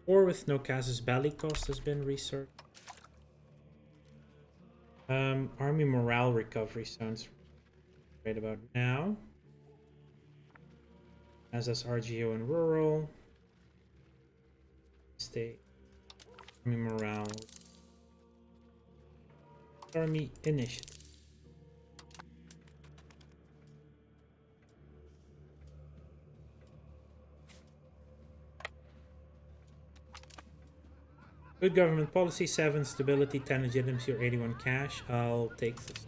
War with no casus belli cost has been researched. Army morale recovery sounds right about now. As does RGO and rural. State. Army morale. Army initiative. Good government policy, 7 stability, 10 legitimacy, or 81 cash. I'll take this.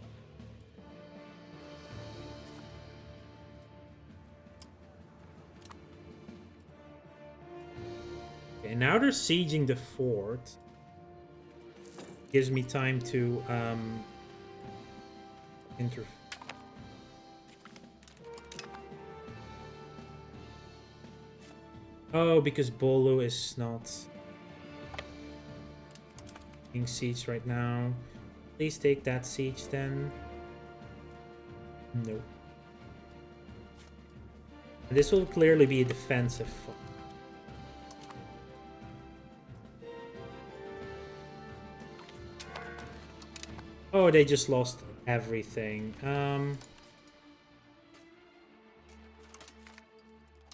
Okay, now they're sieging the fort. Gives me time to interfere. Oh, because Bolu is not being sieged right now. Please take that siege then. Nope. And this will clearly be a defensive fight. Oh, they just lost everything.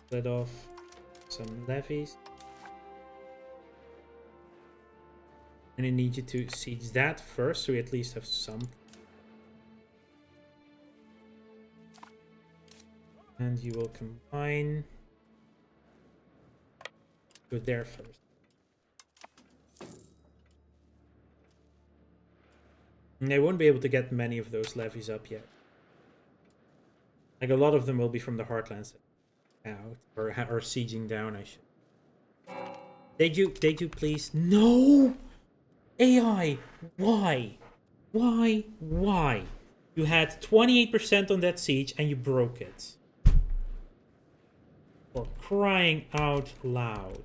Split off some levies. And I need you to siege that first, so we at least have some. And you will combine. Go there first. And they won't be able to get many of those levies up yet. Like a lot of them will be from the Heartlands out, or sieging down, I should. Did you please? No! AI! Why? Why? You had 28% on that siege and you broke it. For crying out loud.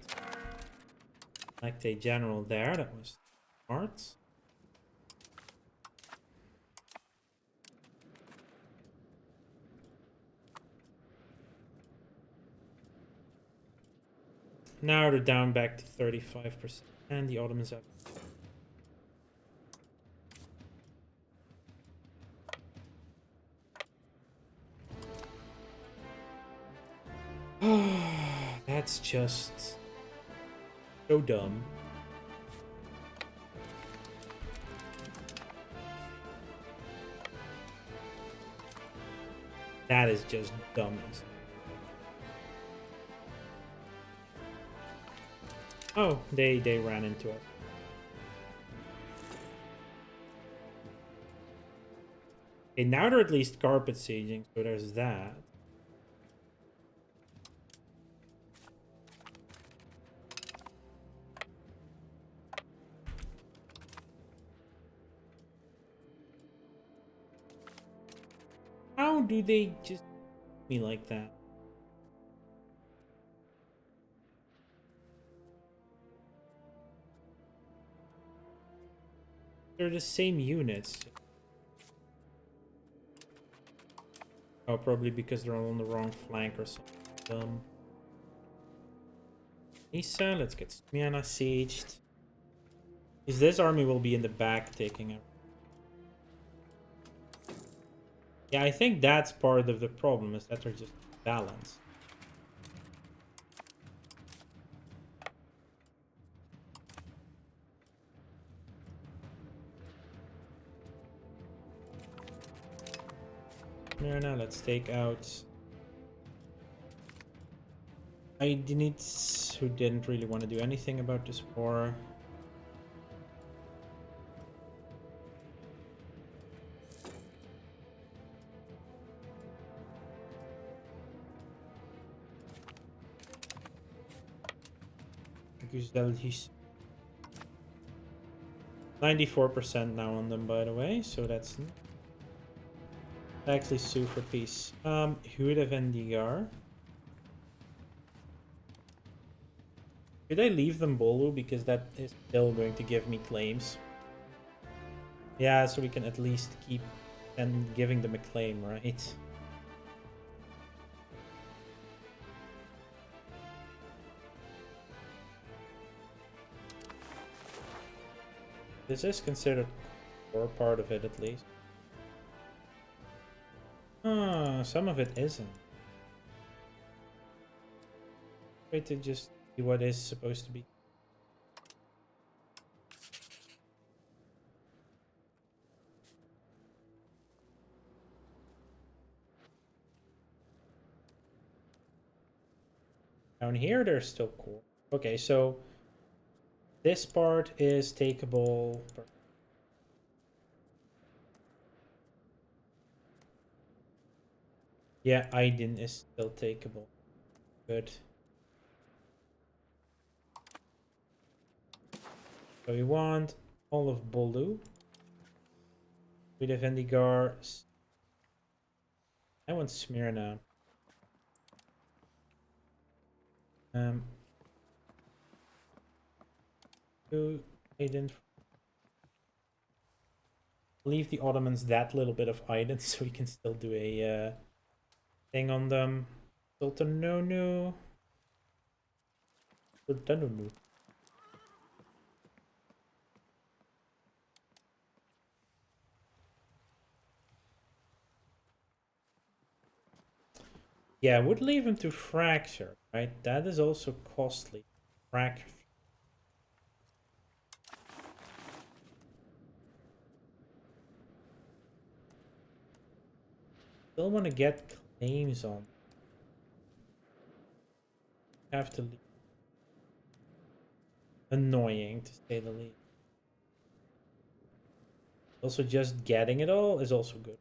Like a general there, that was smart. Now they're down back to 35%. And the Ottomans up. That's just so dumb. That is just dumb. Oh, they ran into us. Okay, now they're at least carpet sieging, so there's that. How do they just me like that? They're the same units. Oh, probably because they're on the wrong flank or something. Nisa, let's get Smyrna sieged. Is this army will be in the back taking it? Yeah, I think that's part of the problem, is that they're just balanced. Smyrna, let's take out Aidinids, who didn't really want to do anything about this war. He's 94% now on them, by the way, so that's actually sue for peace. Huda Vendigar. Should I leave them Bolu, because that is still going to give me claims? Yeah, so we can at least keep and giving them a claim, right? This is considered core part of it, at least. Ah, some of it isn't. Try to just see what is supposed to be. Down here, they're still core. Okay, so this part is takeable. Yeah, Aydin is still takeable. Good. So we want all of Bolu. We have Vendigar. I want Smyrna. Aydin. Leave the Ottomans that little bit of Aydin so we can still do a thing on them. Sultanonu. Sultanonu. Yeah, I would leave him to fracture, right? That is also costly. Fracture. Still want to get claims on. Have to leave. Annoying, to say the least. Also, just getting it all is also good.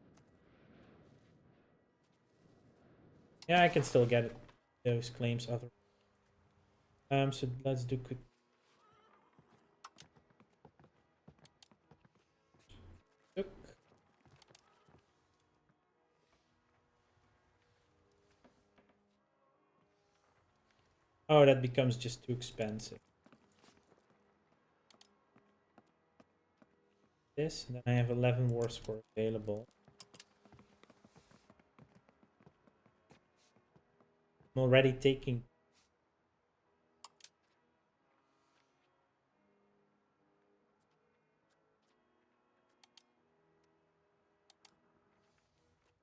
Yeah, I can still get it, those claims other. So let's do good. Oh, that becomes just too expensive. This, and then I have 11 war score available. I'm already taking.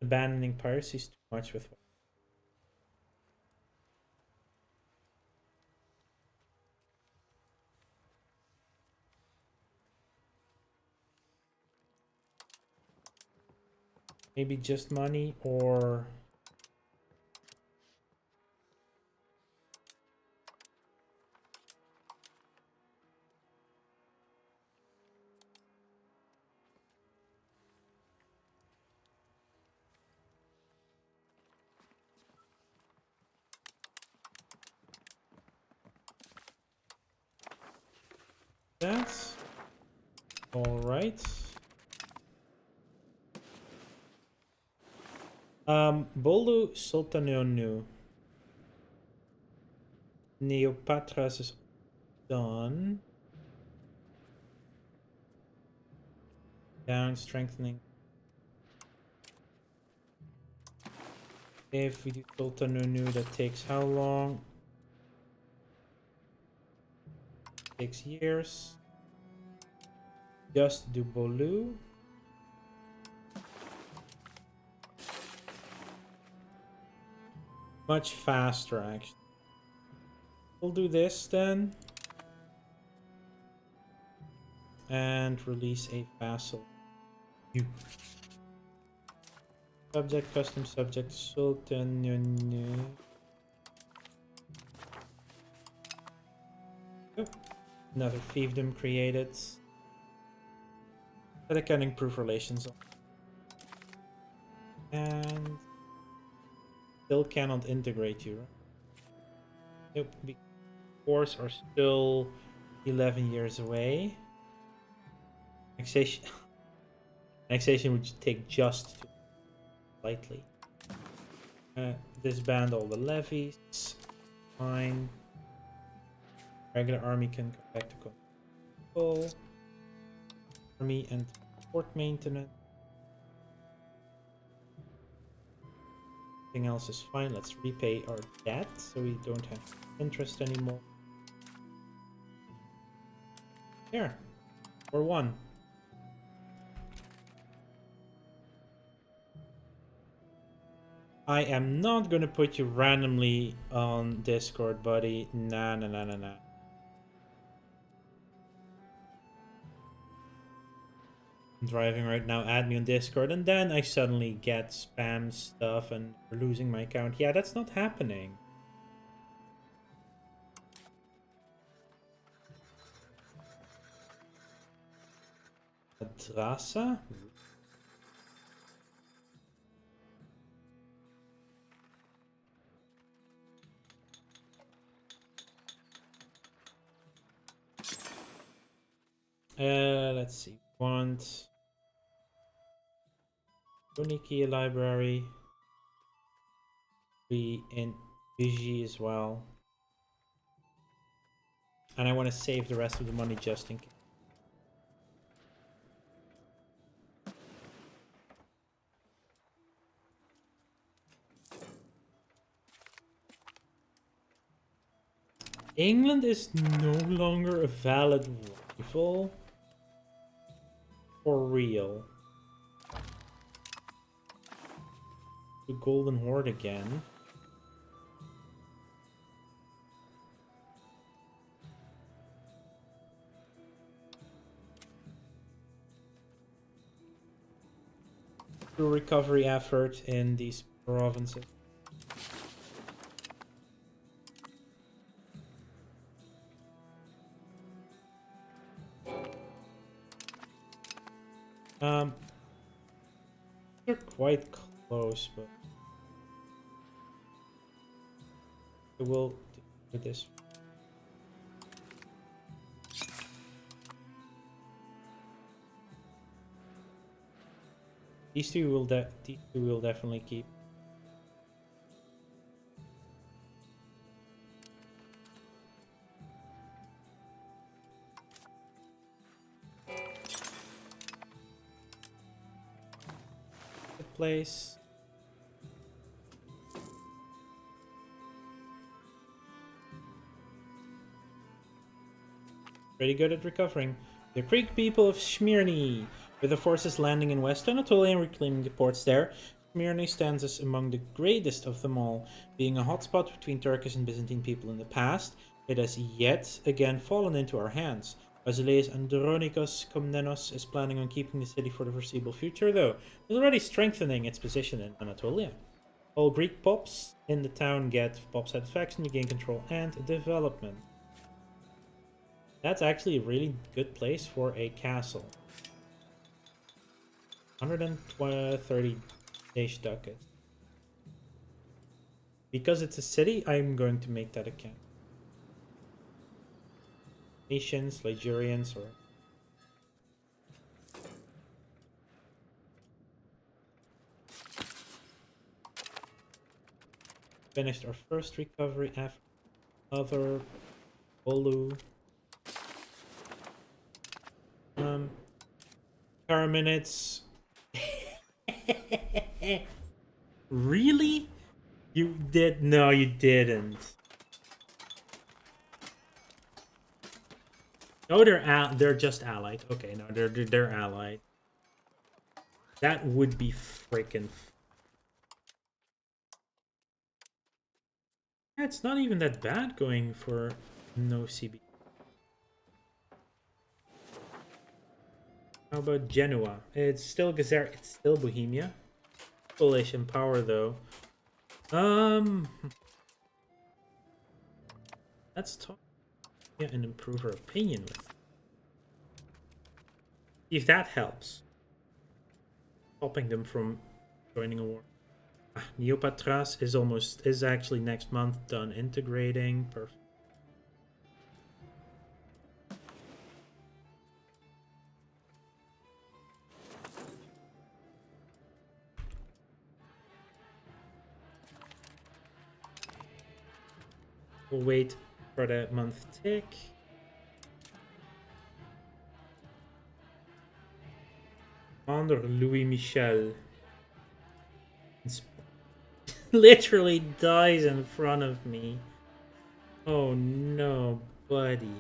Abandoning piracy is too much with. Maybe just money, or that. Alright. Bolu Sultanonu. Neopatras is done. Down, strengthening. If we do Sultanonu, that takes how long? Takes years. Just do Bolu. Much faster, actually. We'll do this then. And release a vassal. You. Subject, custom subject, Sultan. Oh, another fiefdom created. That I can improve relations on. And still cannot integrate you, right? Nope, because wars are still 11 years away. Annexation Annexation would take just too lightly. Disband all the levies. Fine. Regular army can go back to control. Army and port maintenance. Everything else is fine. Let's repay our debt so we don't have interest anymore. There. We're one. I am not gonna put you randomly on Discord, buddy. Nah. I'm driving right now, add me on Discord, and then I suddenly get spam stuff and losing my account. Yeah, that's not happening. Madrasa? Let's see. Want Unikia library. Be in Vigi as well. And I want to save the rest of the money just in case. England is no longer a valid rival. For real. The Golden Horde again. The recovery effort in these provinces. They're quite close, but I will do this. These two will definitely keep. Place. Pretty good at recovering. The Greek people of Smyrni, with the forces landing in West Anatolia and reclaiming the ports there, Smyrni stands as among the greatest of them all. Being a hotspot between Turkish and Byzantine people in the past, it has yet again fallen into our hands. Basileus Andronikos Komnenos is planning on keeping the city for the foreseeable future, though. He's already strengthening its position in Anatolia. All Greek pops in the town get pop satisfaction, regain control, and development. That's actually a really good place for a castle. 130 Danish ducats. Because it's a city, I'm going to make that a camp. Asians, Ligurians, or finished our first recovery after other Olu. Minutes. Really? You did? No, you didn't. Oh, they're just allied. Okay, no, they're allied. That would be freaking. Yeah, it's not even that bad going for no CB. How about Genoa? It's still Gazer. It's still Bohemia. Polish in power though. Let's talk. Yeah, and improve our opinion with. If that helps. Stopping them from joining a war. Neopatras is actually next month done integrating. Perfect. We'll wait for the month tick. Commander Louis Michel literally dies in front of me. Oh no, buddy.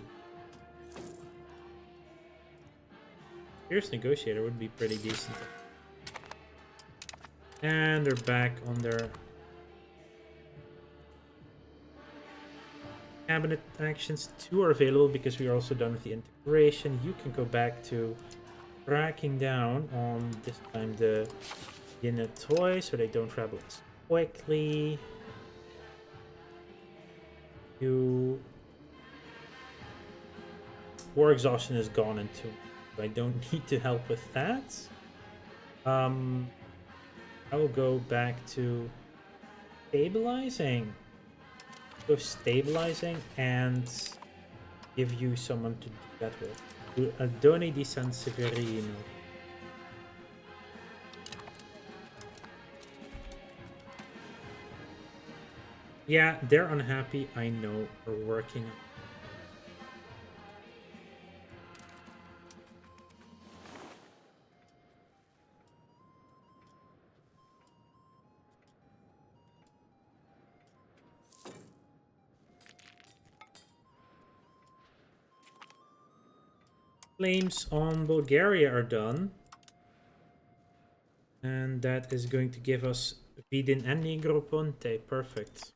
Fierce Negotiator would be pretty decent. And they're back on their cabinet actions. 2 are available because we are also done with the integration. You can go back to tracking down on this time the unit toy so they don't travel as quickly. War exhaustion is gone into. I don't need to help with that. I will go back to stabilizing. Go stabilizing and give you someone to do that with. Aldoni di San Severino. Yeah, they're unhappy. I know. We're working. Claims on Bulgaria are done. And that is going to give us Vidin and Negroponte. Perfect.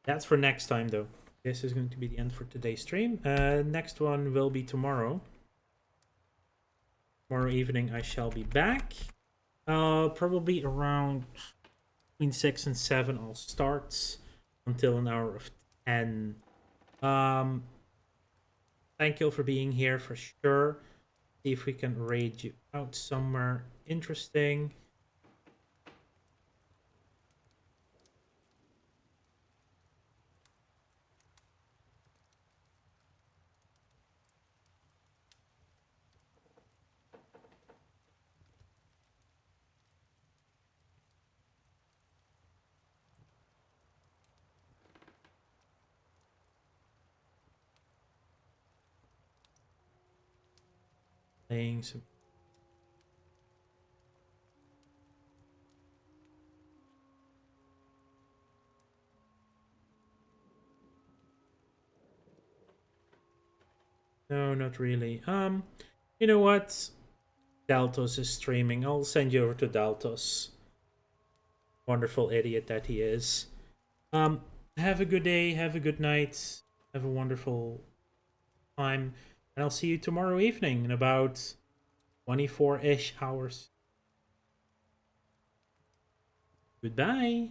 That's for next time, though. This is going to be the end for today's stream. Next one will be tomorrow. Tomorrow evening I shall be back. Probably around between 6 and 7 I'll start until an hour of 10. Thank you all for being here for sure. See if we can raid you out somewhere interesting. Playing some. No, not really. You know what? Daltos is streaming. I'll send you over to Daltos. Wonderful idiot that he is. Have a good day, have a good night, have a wonderful time, and I'll see you tomorrow evening in about 24-ish hours. Goodbye.